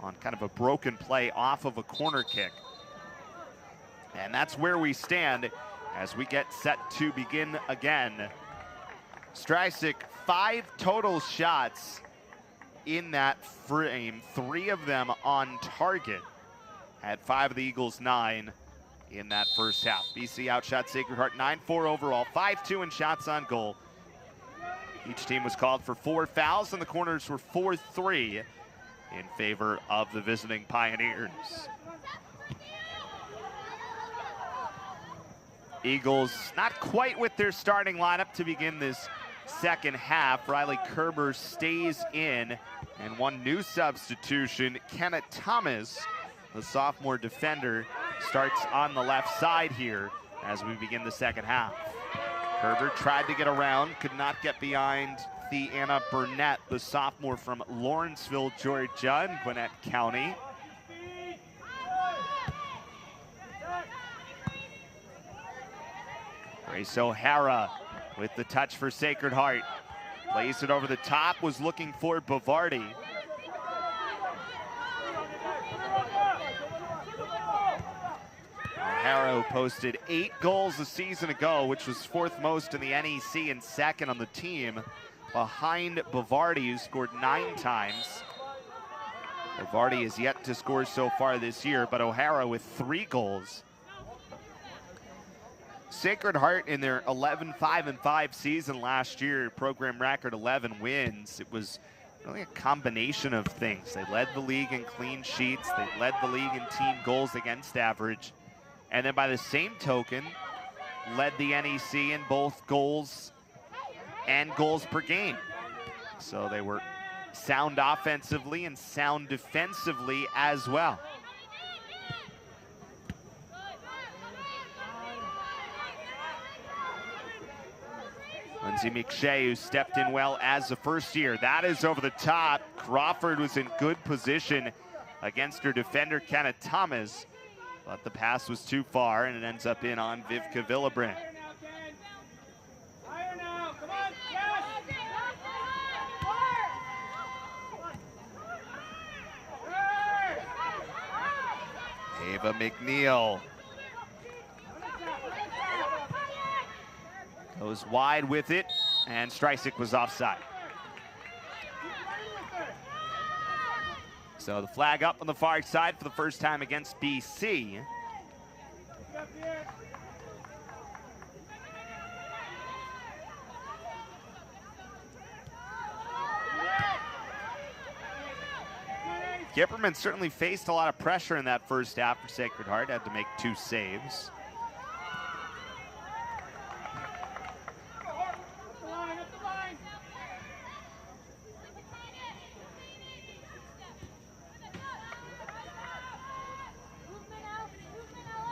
on kind of a broken play off of a corner kick. And that's where we stand as we get set to begin again. Streisig, 5 total shots in that frame, 3 of them on target. Had 5 of the Eagles' 9 in that first half. BC outshot Sacred Heart 9-4 overall, 5-2 in shots on goal. Each team was called for 4 fouls, and the corners were 4-3 in favor of the visiting Pioneers. Eagles not quite with their starting lineup to begin this second half. Riley Kerber stays in, and one new substitution, Kenneth Thomas, the sophomore defender, starts on the left side here as we begin the second half. Kerber tried to get around, could not get behind Theanna Burnett, the sophomore from Lawrenceville, Georgia, in Gwinnett County. Grace O'Hara with the touch for Sacred Heart. Plays it over the top, was looking for Bavardi. O'Hara, who posted 8 goals a season ago, which was 4th most in the NEC and 2nd on the team, behind Bavardi, who scored 9 times. Bavardi is yet to score so far this year, but O'Hara with 3 goals. Sacred Heart in their 11-5-5 season last year, program record 11 wins. It was really a combination of things. They led the league in clean sheets. They led the league in team goals against average. And then by the same token, led the NEC in both goals and goals per game. So they were sound offensively and sound defensively as well. Lindsay McShay, who stepped in well as a first year. That is over the top. Crawford was in good position against her defender, Kenneth Thomas. But the pass was too far, and it ends up in on Vivka Villebrand. Ava McNeil goes wide with it, and Streisig was offside. So the flag up on the far side for the first time against BC. Gipperman certainly faced a lot of pressure in that first half for Sacred Heart, had to make 2 saves.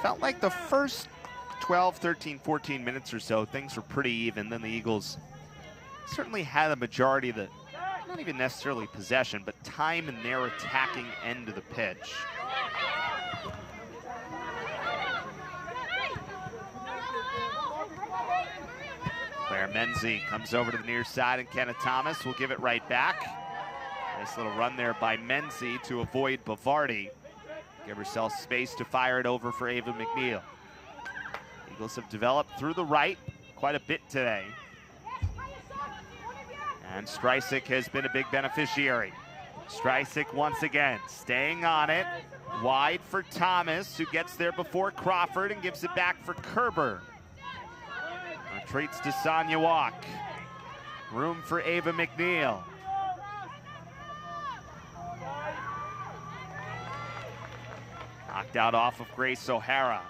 Felt like the first 12, 13, 14 minutes or so, things were pretty even. Then the Eagles certainly had a majority of the, not even necessarily possession, but time in their attacking end of the pitch. Claire Menzie comes over to the near side, and Kenneth Thomas will give it right back. Nice little run there by Menzie to avoid Bavardi. Give herself space to fire it over for Ava McNeil. Eagles have developed through the right quite a bit today. And Streisig has been a big beneficiary. Streisig once again staying on it. Wide for Thomas, who gets there before Crawford and gives it back for Kerber. Retreats to Sonia Walk. Room for Ava McNeil. Knocked out off of Grace O'Hara.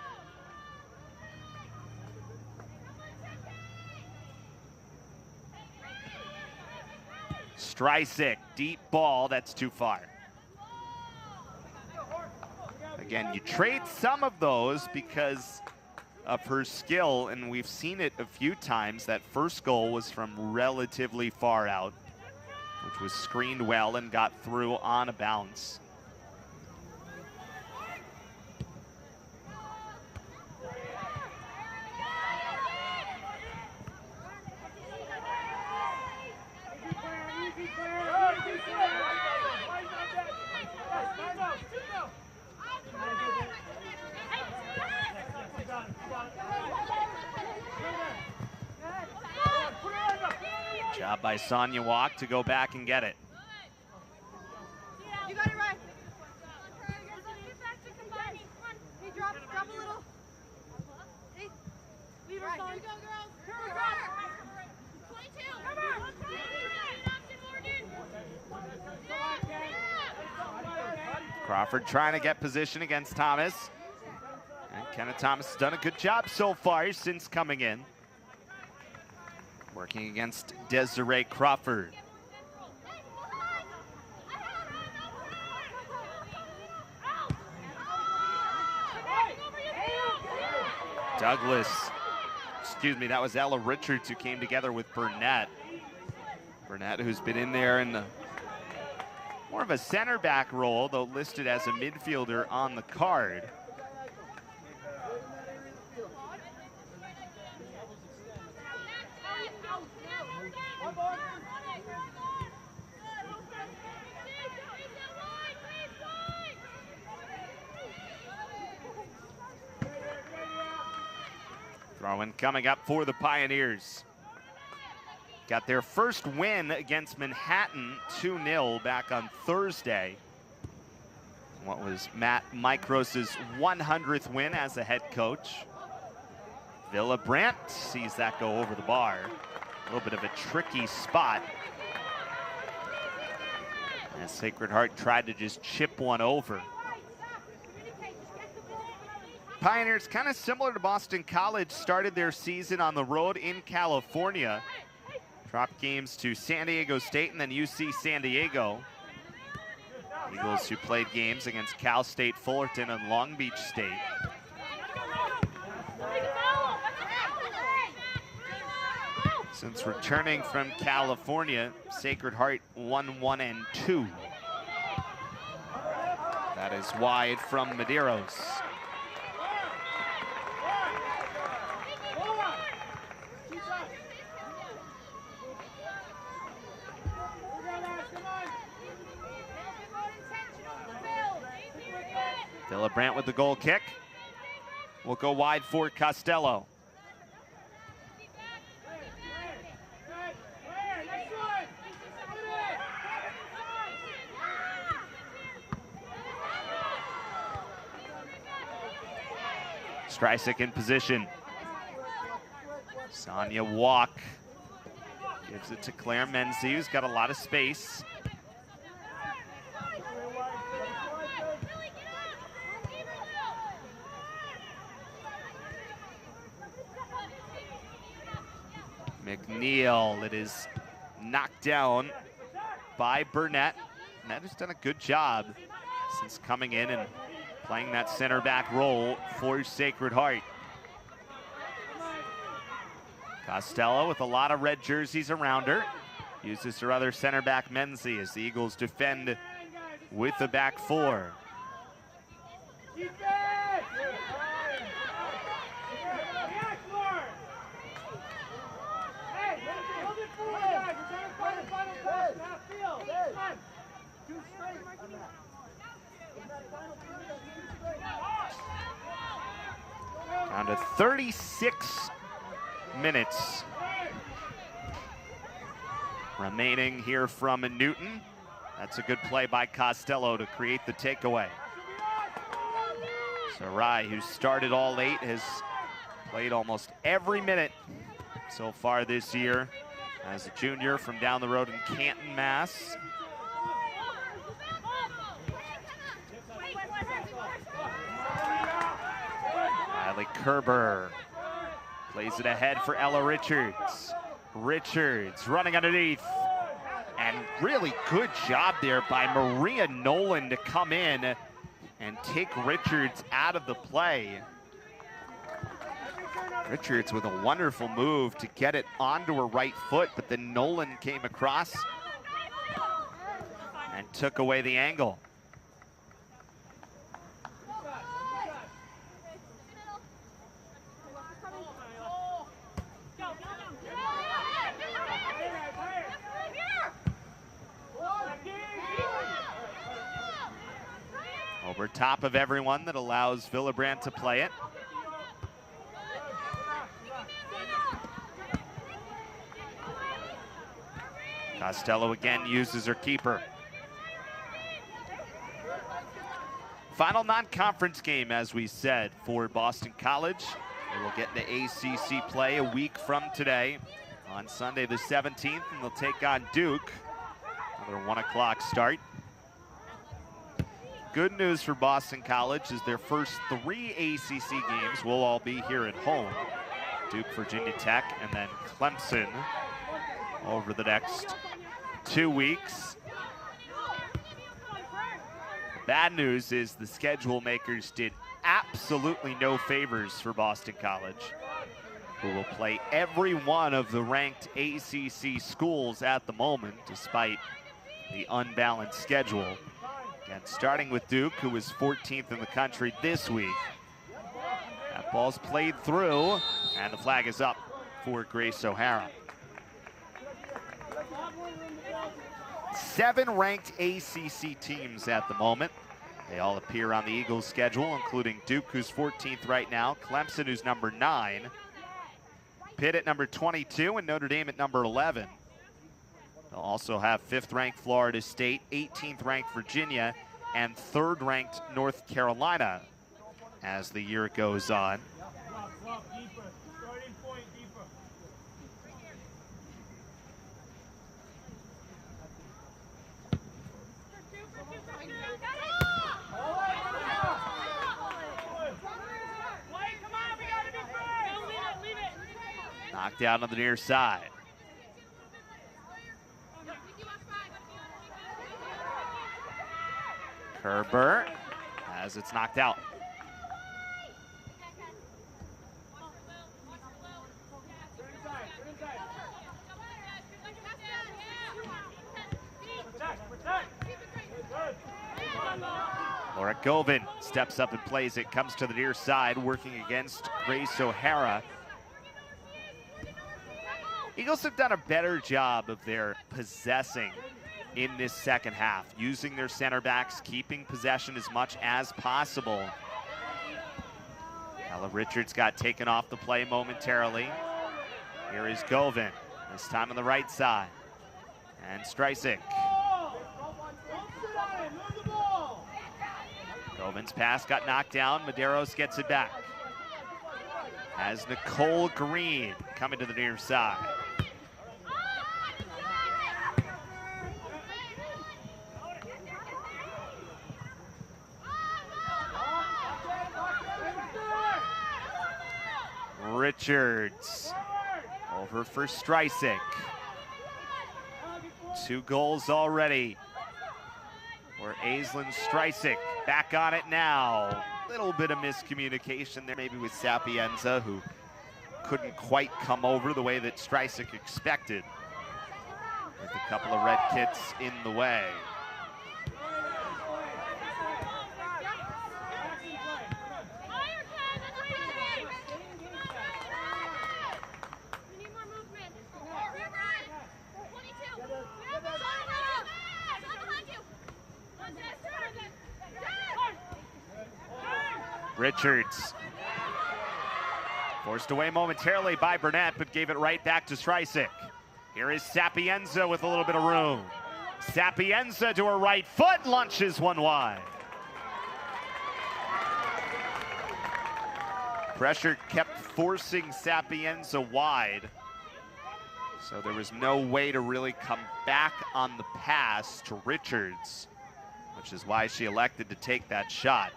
Streisig, deep ball, that's too far. Again, you trade some of those because of her skill, and we've seen it a few times. That first goal was from relatively far out, which was screened well and got through on a bounce. Job by Sonia Walk to go back and get it. You got it right. Get back to combining. Come on. Hey, drop a little. Hey, leave her on. Here we go, girls. Here we go. 22. Come on. Crawford trying to get position against Thomas. And Kenneth Thomas has done a good job so far since coming in. Working against Desiree Crawford. Douglas, excuse me, that was Ella Richards who came together with Burnett. Burnett, who's been in there in more of a center back role, though listed as a midfielder on the card. Throw-in coming up for the Pioneers. Got their first win against Manhattan 2-0 back on Thursday. What was Matt Micros' 100th win as a head coach. Villa Brandt sees that go over the bar. A little bit of a tricky spot. As Sacred Heart tried to just chip one over. Pioneers, kind of similar to Boston College, started their season on the road in California. Dropped games to San Diego State and then UC San Diego. Eagles who played games against Cal State Fullerton and Long Beach State. Since returning from California, Sacred Heart 1-1-2. That is wide from Medeiros. Villa Brandt with the goal kick. Will go wide for Costello. Streisig in position. Sonia Walk gives it to Claire Menzie, who's got a lot of space. McNeil, it is knocked down by Burnett. Burnett has done a good job since coming in and playing that center back role for Sacred Heart. Costello with a lot of red jerseys around her. Uses her other center back Menzie as the Eagles defend with the back four. Down to 36 minutes remaining here from Newton. That's a good play by Costello to create the takeaway. Sarai, who started all 8, has played almost every minute so far this year as a junior from down the road in Canton, Mass. Riley Kerber plays it ahead for Ella Richards. Richards running underneath. And really good job there by Maria Nolan to come in and take Richards out of the play. Richards with a wonderful move to get it onto her right foot, but then Nolan came across and took away the angle. Over top of everyone, that allows Villabrandt to play it. Costello again uses her keeper. Final non-conference game, as we said, for Boston College. They will get into ACC play a week from today on Sunday the 17th, and they'll take on Duke. Another 1 o'clock start. Good news for Boston College is their first 3 ACC games will all be here at home. Duke, Virginia Tech, and then Clemson over the next 2 weeks. The bad news is the schedule makers did absolutely no favors for Boston College, who will play every one of the ranked ACC schools at the moment, despite the unbalanced schedule. Again, starting with Duke, who was 14th in the country this week. That ball's played through, and the flag is up for Grace O'Hara. 7 ranked ACC teams at the moment. They all appear on the Eagles' schedule, including Duke, who's 14th right now, Clemson, who's number 9, Pitt at number 22, and Notre Dame at number 11. They'll also have 5th-ranked Florida State, 18th-ranked Virginia, and 3rd-ranked North Carolina as the year goes on. Knocked down on the near side. Kerber as it's knocked out. Laura Govin steps up and plays it, comes to the near side, working against Grace O'Hara. Eagles have done a better job of their possessing in this second half, using their center backs, keeping possession as much as possible. Ella Richards got taken off the play momentarily. Here is Govin, this time on the right side. And Streisig. Govin's pass got knocked down. Medeiros gets it back. As Nicole Green coming to the near side. Richards over for Streisig. 2 goals already for Aislinn Streisig. Back on it now. Little bit of miscommunication there maybe with Sapienza, who couldn't quite come over the way that Streisig expected, with a couple of red kits in the way. Richards Forced away momentarily by Burnett, but gave it right back to Streisig. Here is Sapienza with a little bit of room. Sapienza to her right foot, launches one wide. Pressure kept forcing Sapienza wide. So there was no way to really come back on the pass to Richards, which is why she elected to take that shot.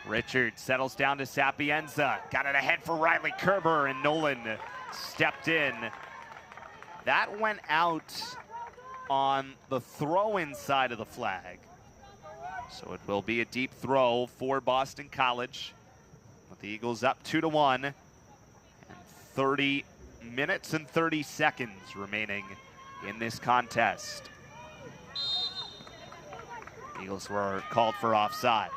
Richards settles down to Sapienza. Got it ahead for Riley Kerber, and Nolan stepped in. That went out on the throw-in side of the flag. So it will be a deep throw for Boston College, with the Eagles up 2-1, and 30 minutes and 30 seconds remaining in this contest. Eagles were called for offside.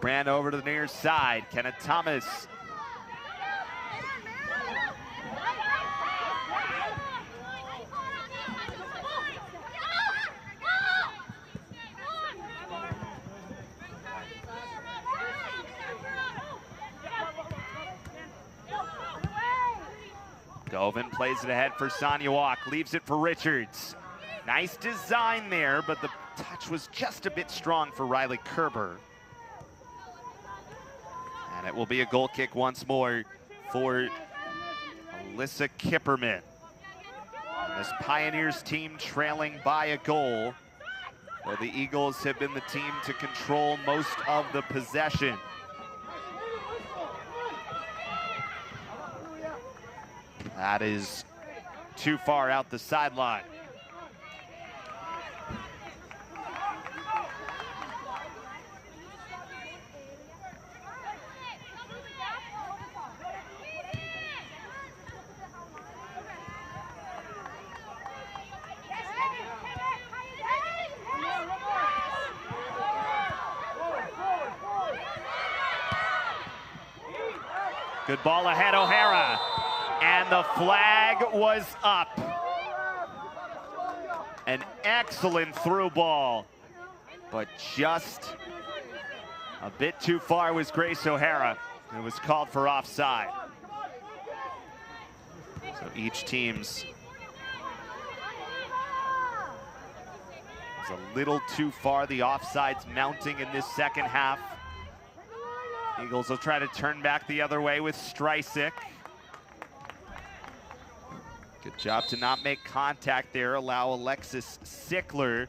Brand over to the near side. Kenneth Thomas. Govan plays it ahead for Sonia Walk. Leaves it for Richards. Nice design there, but the touch was just a bit strong for Riley Kerber. And it will be a goal kick once more for Alyssa Kipperman. And this Pioneers team trailing by a goal, where the Eagles have been the team to control most of the possession. That is too far out the sideline. Good ball ahead, O'Hara. And the flag was up. An excellent through ball, but just a bit too far was Grace O'Hara. It was called for offside. So each team's is a little too far. The offside's mounting in this second half. Eagles will try to turn back the other way with Streisig. Good job to not make contact there. Allow Alexis Sickler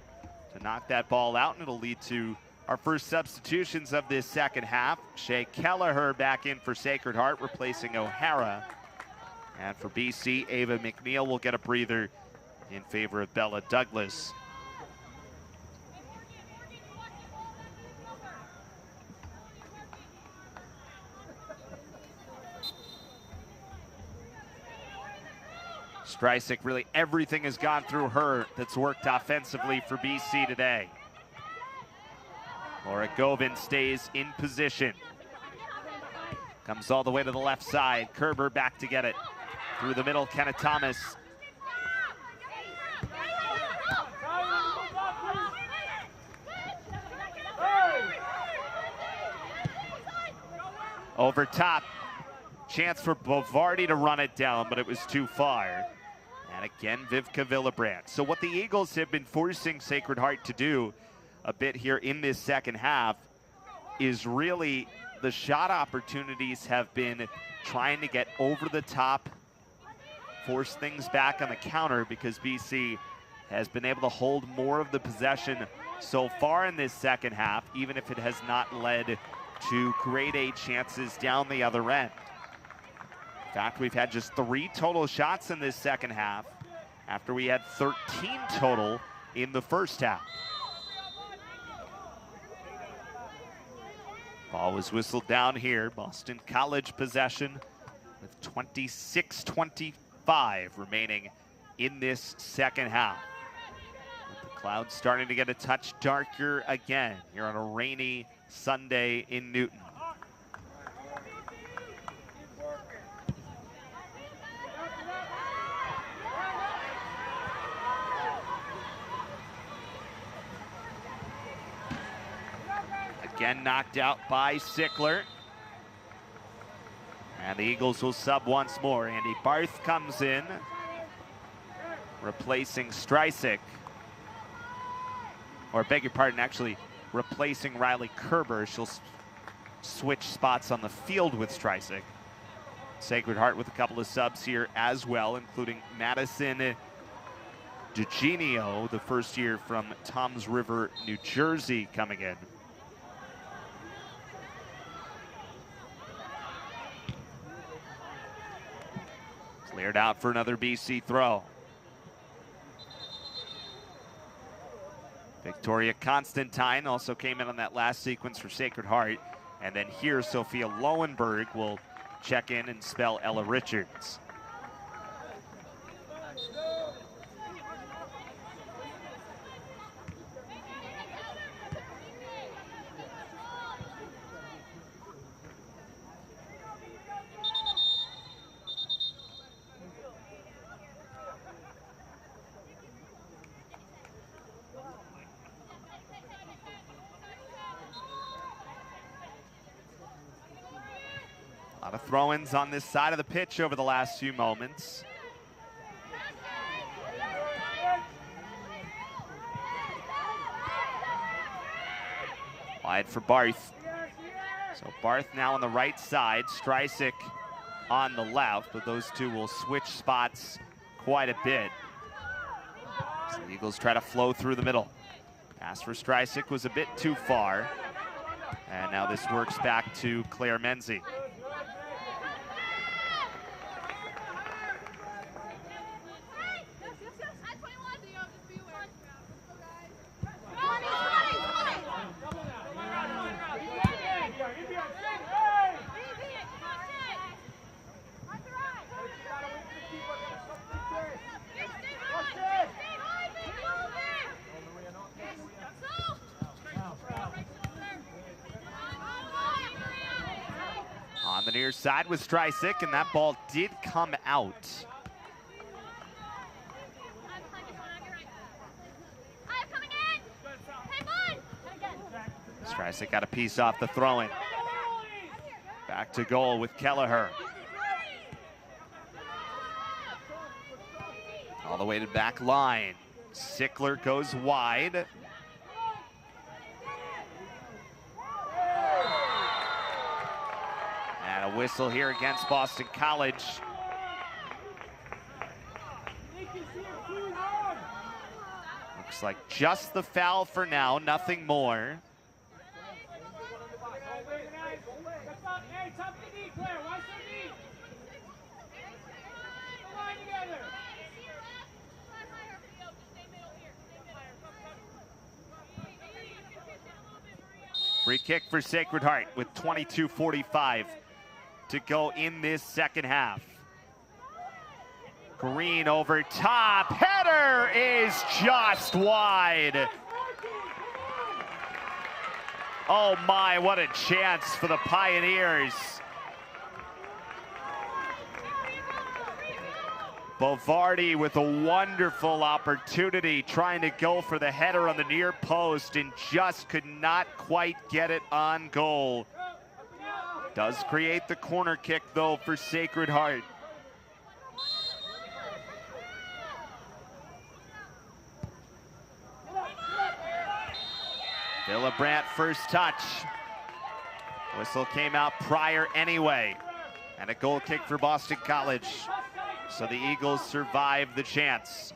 to knock that ball out, and it'll lead to our first substitutions of this second half. Shea Kelleher back in for Sacred Heart, replacing O'Hara. And for BC, Ava McNeil will get a breather in favor of Bella Douglas. Streisig, really everything has gone through her that's worked offensively for BC today. Laura Govan stays in position. Comes all the way to the left side. Kerber back to get it. Through the middle, Kenneth Thomas. Over top. Chance for Bovardi to run it down, but it was too far. And again, Vivka Villebrand. So what the Eagles have been forcing Sacred Heart to do a bit here in this second half is really the shot opportunities have been trying to get over the top, force things back on the counter, because BC has been able to hold more of the possession so far in this second half, even if it has not led to grade A chances down the other end. In fact, we've had just 3 total shots in this second half, after we had 13 total in the first half. Ball was whistled down here. Boston College possession with 26-25 remaining in this second half. With the clouds starting to get a touch darker again here on a rainy Sunday in Newton. Again knocked out by Sickler. And the Eagles will sub once more. Andy Barth comes in, replacing Streisig. Or beg your pardon, actually replacing Riley Kerber. She'll switch spots on the field with Streisig. Sacred Heart with a couple of subs here as well, including Madison DeGenio, the first year from Toms River, New Jersey, coming in. Cleared out for another BC throw. Victoria Constantine also came in on that last sequence for Sacred Heart. And then here, Sophia Lowenberg will check in and spell Ella Richards. A lot of throw-ins on this side of the pitch over the last few moments. Wide for Barth. So Barth now on the right side, Streisig on the left, but those two will switch spots quite a bit. So the Eagles try to flow through the middle. Pass for Streisig was a bit too far. And now this works back to Claire Menzie. On the near side with Streisig, and that ball did come out. Streisig got a piece off the throw-in. Back to goal with Kelleher. All the way to back line. Sickler goes wide. And a whistle here against Boston College. Looks like just the foul for now, nothing more. Free kick for Sacred Heart with 22:45 to go in this second half. Green over top, header is just wide. Oh my, what a chance for the Pioneers. Bovardi with a wonderful opportunity, trying to go for the header on the near post and just could not quite get it on goal. Does create the corner kick though for Sacred Heart. Villabrandt first touch. Whistle came out prior anyway. And a goal kick for Boston College. So the Eagles survive the chance.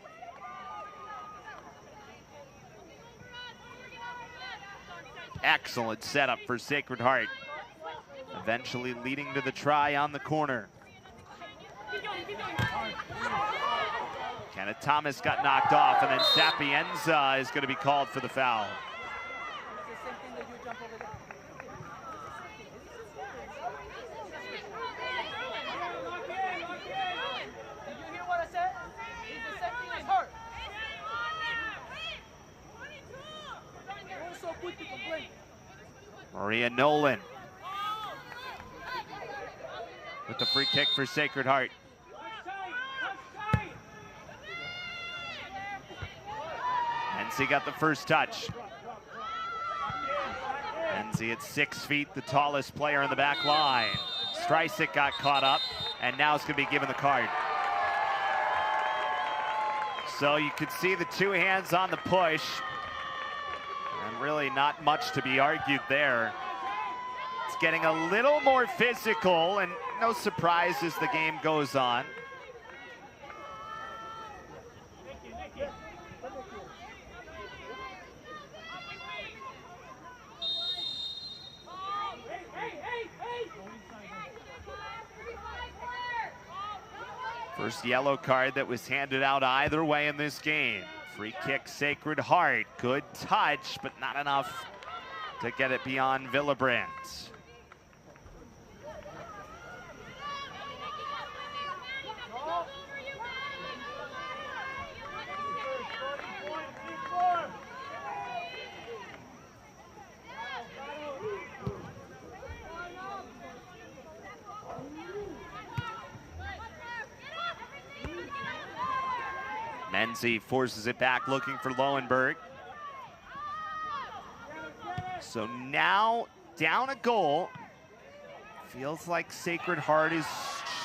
Excellent setup for Sacred Heart. Eventually leading to the try on the corner. Kenneth Thomas got knocked off, and then Sapienza is going to be called for the foul. Maria Nolan with the free kick for Sacred Heart. Menzie got the first touch. Menzie at 6 feet, the tallest player in the back line. Streisik got caught up, and now it's going to be given the card. So you could see the two hands on the push, and really not much to be argued there. It's getting a little more physical, and no surprise as the game goes on. First yellow card that was handed out either way in this game. Free kick, Sacred Heart. Good touch, but not enough to get it beyond Villabrandt. Menzie forces it back, looking for Lowenberg. So now down a goal. Feels like Sacred Heart is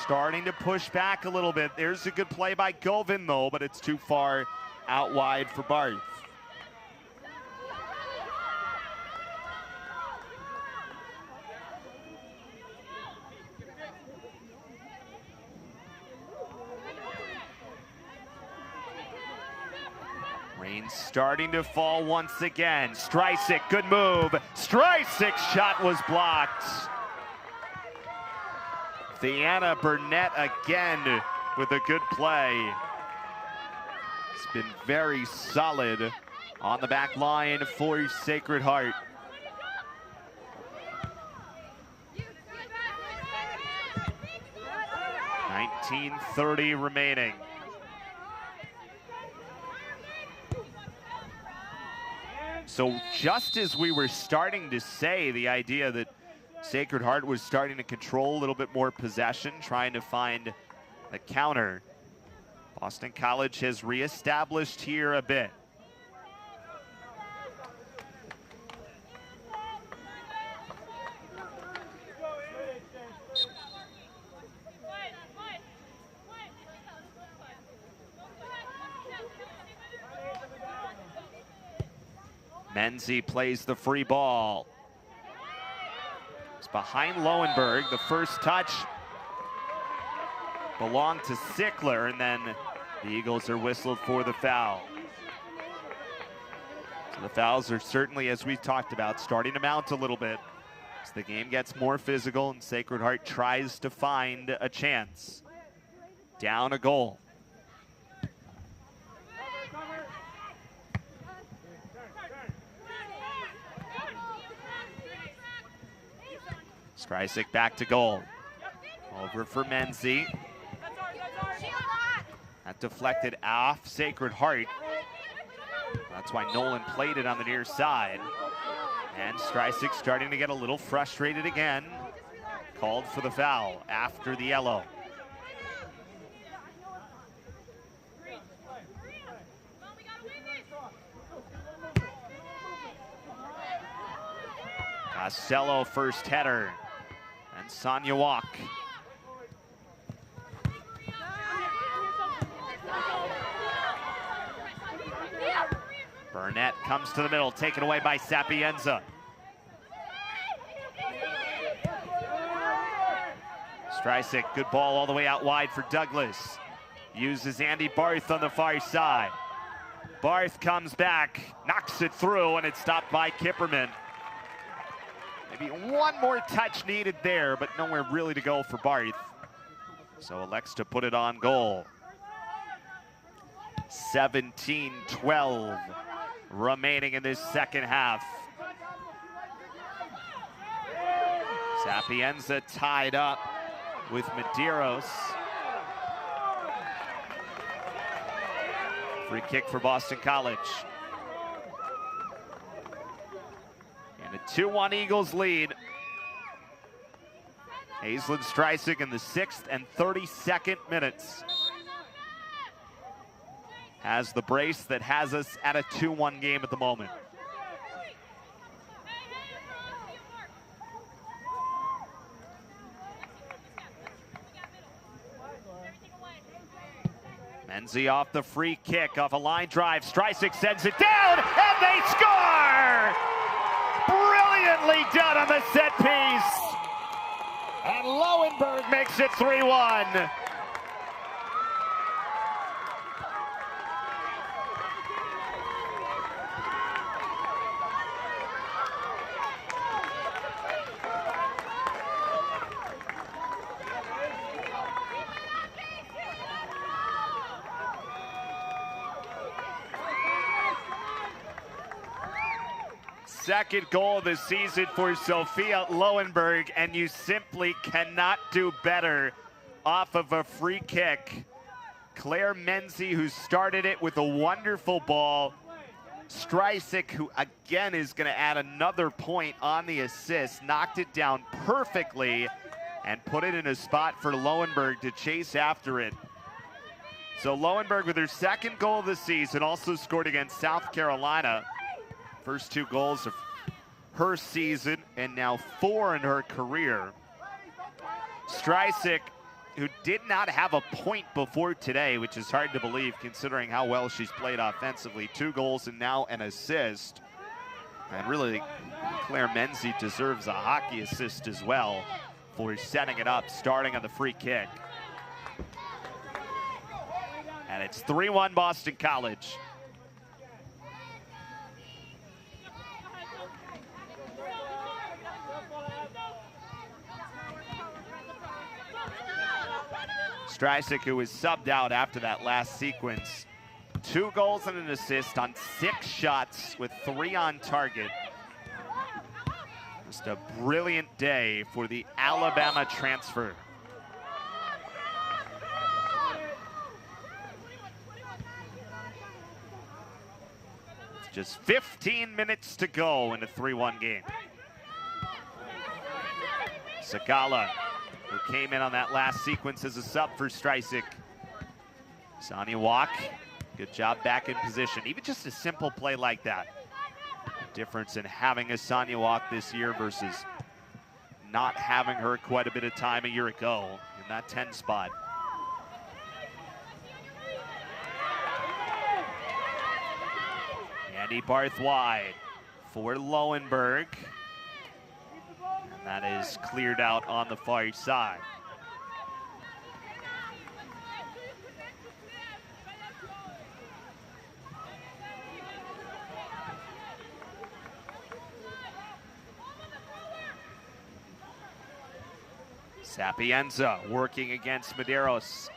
starting to push back a little bit. There's a good play by Govin though, but it's too far out wide for Barth. Rain's starting to fall once again. Streisik, good move. Streisik's shot was blocked. Theana Burnett again with a good play. It's been very solid on the back line for Sacred Heart. .19:30 remaining. So just as we were starting to say, the idea that Sacred Heart was starting to control a little bit more possession, trying to find the counter, Boston College has reestablished here a bit. Menzie plays the free ball. It's behind Lowenberg. The first touch belonged to Sickler, and then the Eagles are whistled for the foul. So the fouls are certainly, as we've talked about, starting to mount a little bit as the game gets more physical and Sacred Heart tries to find a chance. Down a goal. Streisik back to goal. Over for Menzie. That deflected off Sacred Heart. That's why Nolan played it on the near side. And Streisik starting to get a little frustrated again. Called for the foul after the yellow. Costello first header. And Sonia Walk. Burnett comes to the middle, taken away by Sapienza. Streisik, good ball all the way out wide for Douglas. Uses Andy Barth on the far side. Barth comes back, knocks it through, and it's stopped by Kipperman. Maybe one more touch needed there, but nowhere really to go for Barth. So elects to put it on goal. 17-12 remaining in this second half. Sapienza tied up with Medeiros. Free kick for Boston College. And a 2-1 Eagles lead. Aislinn Streisig in the 6th and 32nd minutes has the brace that has us at a 2-1 game at the moment. Menzie off the free kick, off a line drive. Streisig sends it down, and they score! Brilliantly done on the set piece. And Lowenberg makes it 3-1. Second goal of the season for Sophia Lowenberg, and you simply cannot do better off of a free kick. Claire Menzie, who started it with a wonderful ball. Streisig, who again is going to add another point on the assist, knocked it down perfectly and put it in a spot for Lowenberg to chase after it. So Lowenberg with her second goal of the season, also scored against South Carolina. First 2 goals of her season, and now 4 in her career. Streisig, who did not have a point before today, which is hard to believe considering how well she's played offensively. 2 goals and now an assist. And really, Claire Menzie deserves a hockey assist as well for setting it up, starting on the free kick. And it's 3-1 Boston College. Streisig, who was subbed out after that last sequence. 2 goals and an assist on 6 shots with 3 on target. Just a brilliant day for the Alabama transfer. It's just 15 minutes to go in a 3-1 game. Sagala, who came in on that last sequence as a sub for Streisig. Sonia Walk, good job back in position. Even just a simple play like that. Difference in having a Sonia Walk this year versus not having her quite a bit of time a year ago in that 10 spot. Andy Barth wide for Lowenberg. And that is cleared out on the far side. Sapienza working against Medeiros.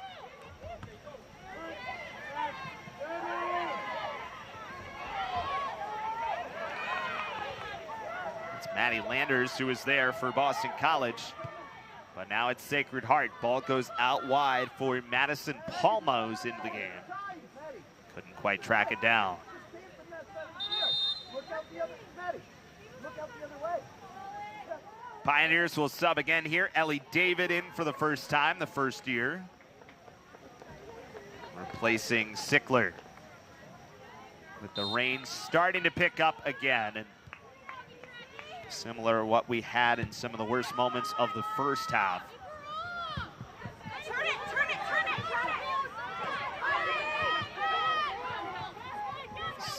Maddie Landers, who was there for Boston College, but now it's Sacred Heart. Ball goes out wide for Madison Palma, who's in the game. Couldn't quite track it down. Pioneers will sub again here. Ellie David in for the first time, the first year. Replacing Sickler. With the rain starting to pick up again. And similar to what we had in some of the worst moments of the first half. Turn it, turn it, turn it, turn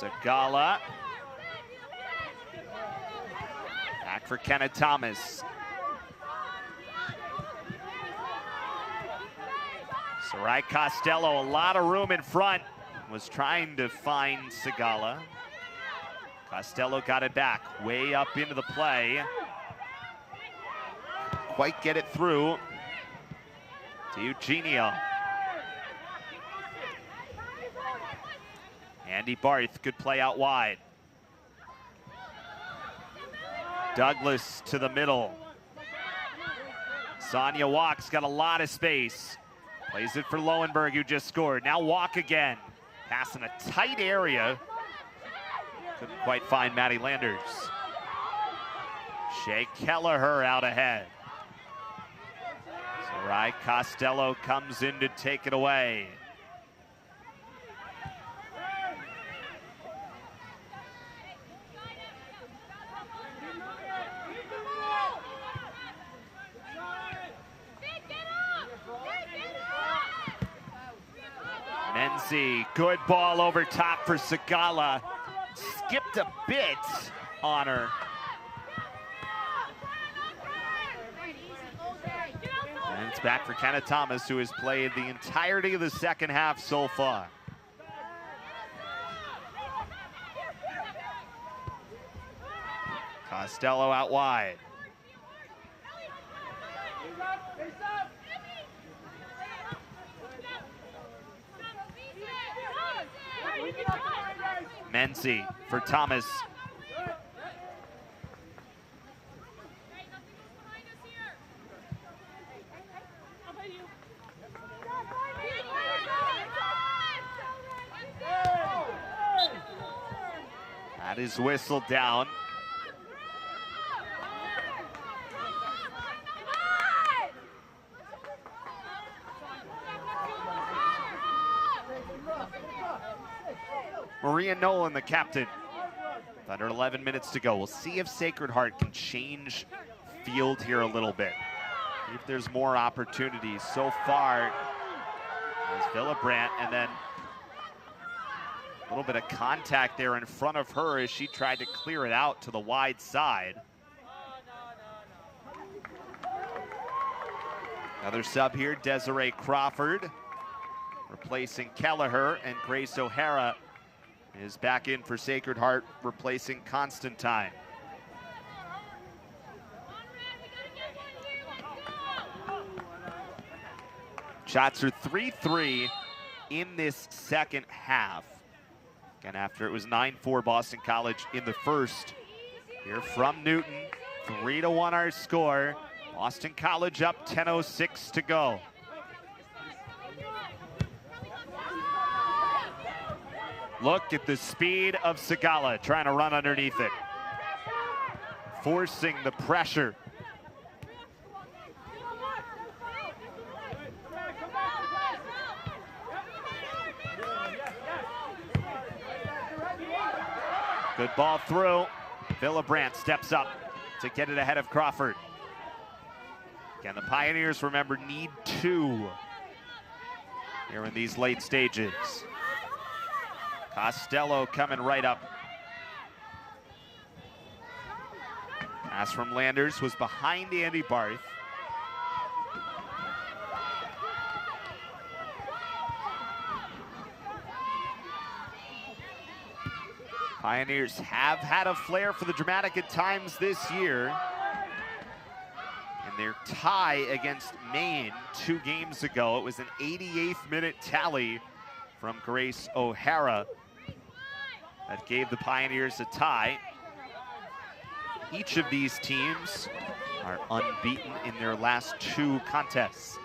it. Sagala. Back for Kenna Thomas. Sarai Costello, a lot of room in front. Was trying to find Sagala. Costello got it back, way up into the play. Quite get it through to Eugenio. Andy Barth, good play out wide. Douglas to the middle. Sonia Walk's got a lot of space. Plays it for Lowenberg, who just scored. Now Walk again. Pass in a tight area. Couldn't quite find Maddie Landers. Shea Kelleher out ahead. Sarai Costello comes in to take it away. Menzie, good ball over top for Sigala. Skipped a bit on her. And it's back for Kenna Thomas, who has played the entirety of the second half so far. Costello out wide. Menzie for Thomas. That is whistled down. Maria Nolan, the captain. Under 11 minutes to go. We'll see if Sacred Heart can change field here a little bit. See if there's more opportunities. So far, there's Villabrandt, and then a little bit of contact there in front of her as she tried to clear it out to the wide side. Another sub here, Desiree Crawford, replacing Kelleher, and Grace O'Hara is back in for Sacred Heart, replacing Constantine. Shots are 3-3 in this second half. Again, after it was 9-4 Boston College in the first. Here from Newton, 3-1 our score. Boston College up, 10:06 to go. Look at the speed of Sigala trying to run underneath it. Forcing the pressure. Good ball through. Villabrandt steps up to get it ahead of Crawford. Again, the Pioneers, remember, need 2 here in these late stages. Costello coming right up. Pass from Landers was behind Andy Barth. Pioneers have had a flair for the dramatic at times this year. And their tie against Maine 2 games ago, it was an 88th minute tally from Grace O'Hara that gave the Pioneers a tie. Each of these teams are unbeaten in their last 2 contests.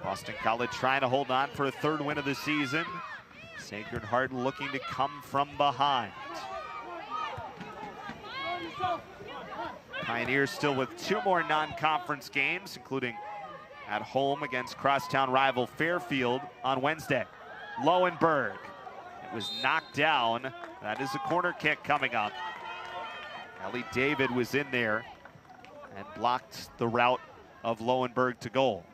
Boston College trying to hold on for a 3rd win of the season. Sacred Heart looking to come from behind. Pioneers still with 2 more non-conference games, including at home against crosstown rival Fairfield on Wednesday. Lowenberg, it was knocked down. That is a corner kick coming up. Ellie David was in there and blocked the route of Lowenberg to goal.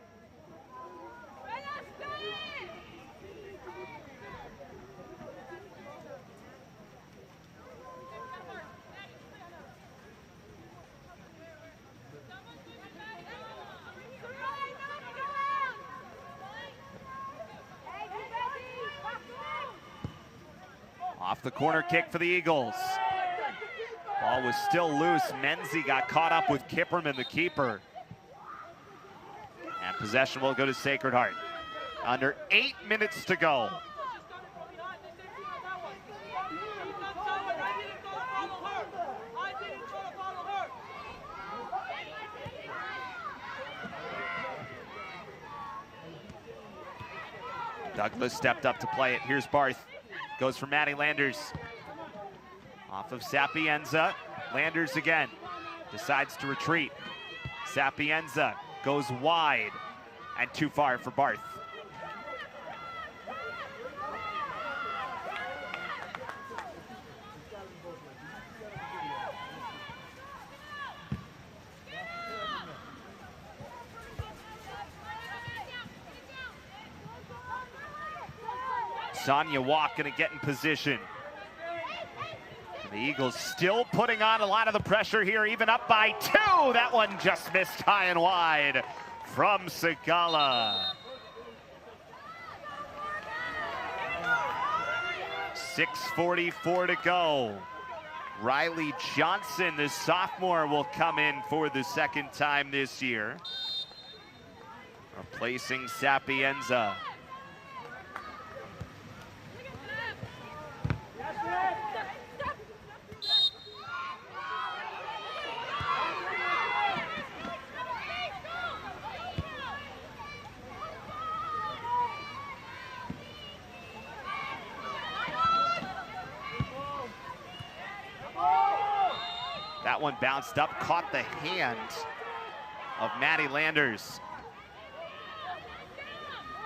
Off the corner kick for the Eagles. Ball was still loose. Menzie got caught up with Kipperman, the keeper. And possession will go to Sacred Heart. Under 8 minutes to go. Douglas stepped up to play it. Here's Barth. Goes for Maddie Landers. Off of Sapienza. Landers again. decides to retreat. Sapienza goes wide and too far for Barth. Sonia Walk gonna get in position. The Eagles still putting on a lot of the pressure here, even up by 2. That one just missed high and wide from Segala. 6:44 to go. Riley Johnson, the sophomore, will come in for the second time this year, replacing Sapienza. That one bounced up, caught the hand of Maddie Landers.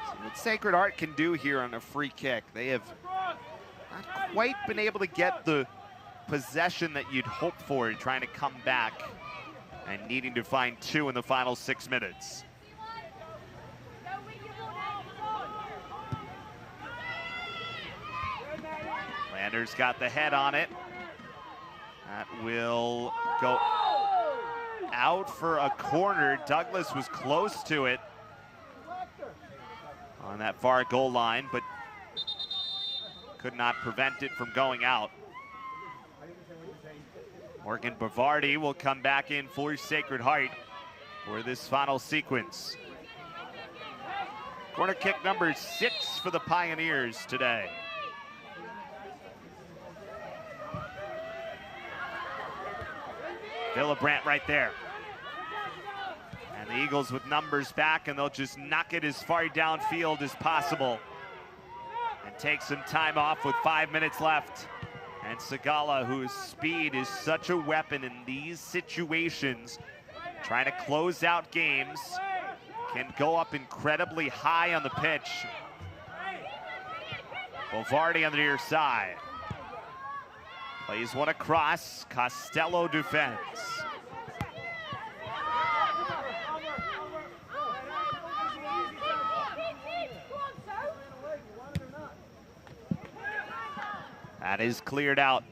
So what Sacred Heart can do here on a free kick, they have not quite been able to get the possession that you'd hope for, trying to come back and needing to find 2 in the final 6 minutes. Landers got the head on it. That will go out for a corner. Douglas was close to it on that far goal line, but could not prevent it from going out. Morgan Bavardi will come back in for Sacred Heart for this final sequence. Corner kick number 6 for the Pioneers today. Villabrandt right there. And the Eagles with numbers back, and they'll just knock it as far downfield as possible and take some time off with 5 minutes left. And Segala, whose speed is such a weapon in these situations, trying to close out games, can go up incredibly high on the pitch. Bovardi on the near side. Plays one across, Costello defends. That is cleared out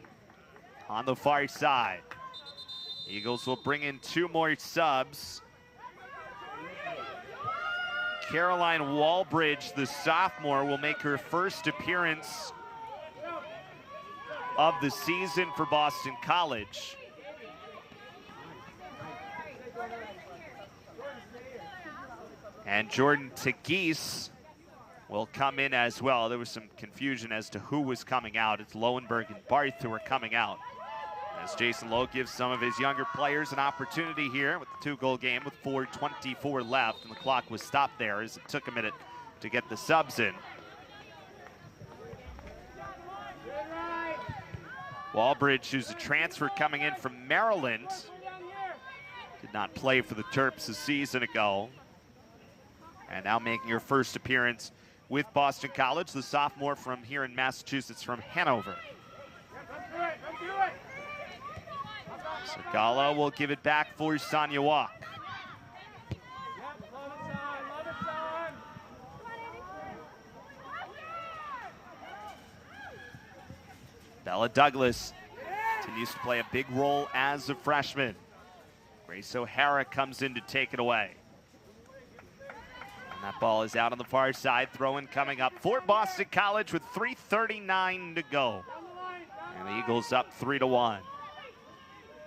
on the far side. Eagles will bring in 2 more subs. Caroline Walbridge, the sophomore, will make her first appearance of the season for Boston College. And Jordan Tegeese will come in as well. There was some confusion as to who was coming out. It's Lowenberg and Barth who are coming out, as Jason Lowe gives some of his younger players an opportunity here with the 2-goal game with 4:24 left, and the clock was stopped there as it took a minute to get the subs in. Walbridge, who's a transfer coming in from Maryland, did not play for the Terps a season ago, and now making her first appearance with Boston College, the sophomore from here in Massachusetts, from Hanover. Segala will give it back for Sonia Walk. Bella Douglas continues to play a big role as a freshman. Grace O'Hara comes in to take it away. And that ball is out on the far side. Throw-in coming up for Boston College with 3:39 to go. And the Eagles up 3-1.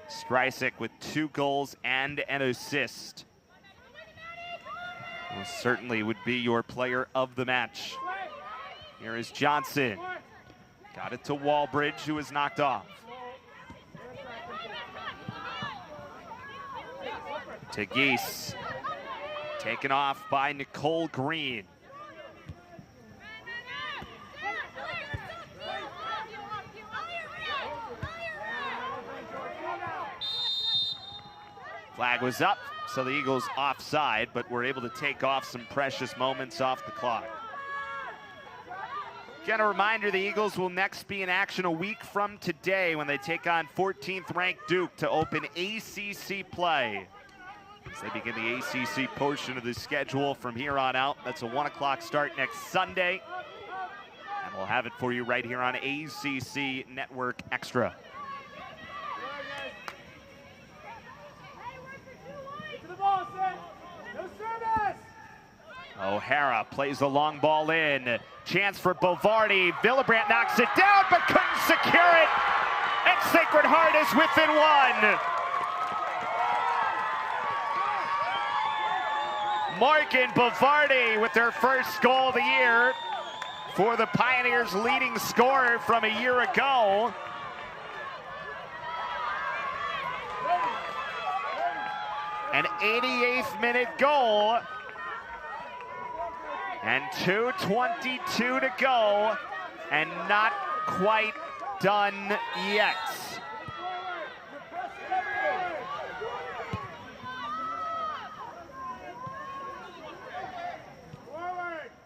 Streisig with 2 goals and an assist. Well, certainly would be your player of the match. Here is Johnson. Got it to Walbridge, who was knocked off. Tegeese. Taken off by Nicole Green. Flag was up, so the Eagles offside, but were able to take off some precious moments off the clock. Again, a reminder, the Eagles will next be in action a week from today when they take on 14th ranked Duke to open ACC play. As they begin the ACC portion of the schedule from here on out. That's a 1 o'clock start next Sunday. And we'll have it for you right here on ACC Network Extra. O'Hara plays the long ball in. Chance for Bovardi. Villebrandt knocks it down, but couldn't secure it. And Sacred Heart is within one. Morgan Bovardi with their first goal of the year for the Pioneers' leading scorer from a year ago. An 88th minute goal. And 2:22 to go, and not quite done yet.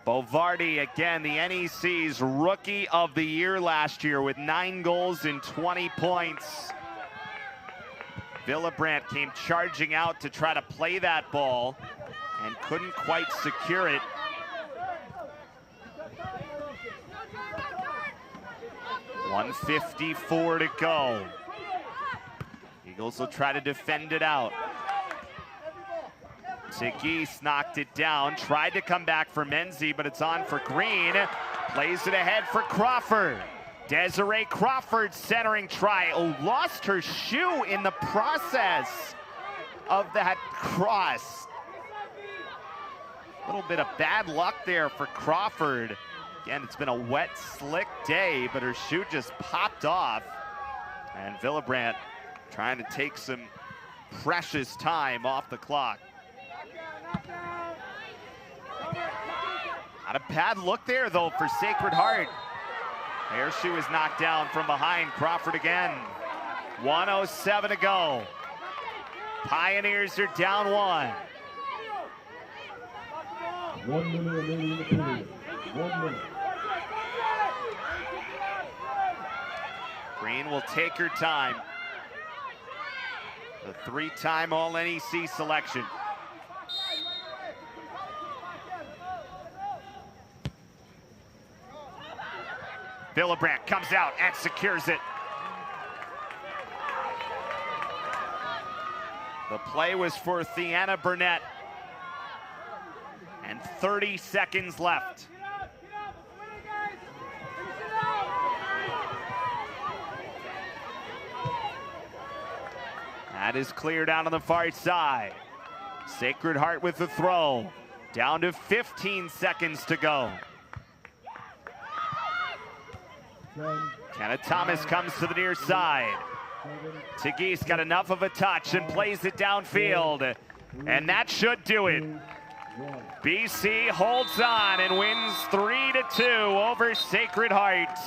Bovardi, again, the NEC's Rookie of the Year last year with 9 goals and 20 points. Villebrandt came charging out to try to play that ball and couldn't quite secure it. 1:54 to go. Eagles will try to defend it out. Tigis knocked it down, tried to come back for Menzie, but it's on for Green. Plays it ahead for Crawford. Desiree Crawford centering try. Oh, lost her shoe in the process of that cross. A little bit of bad luck there for Crawford. Again, it's been a wet, slick day, but her shoe just popped off. And Villebrandt trying to take some precious time off the clock. Not a bad look there, though, for Sacred Heart. Their shoe is knocked down from behind. Crawford again. 1:07 to go. Pioneers are down 1. 1 minute remaining in the period. 1 minute. Green will take her time. The 3-time All-NEC selection. Villebrandt comes out and secures it. The play was for Theana Burnett. And 30 seconds left. That is cleared out on the far side. Sacred Heart with the throw. Down to 15 seconds to go. Kenna Thomas comes to the near side. Tigis got enough of a touch and plays it downfield. And that should do it. BC holds on and wins 3-2 over Sacred Heart.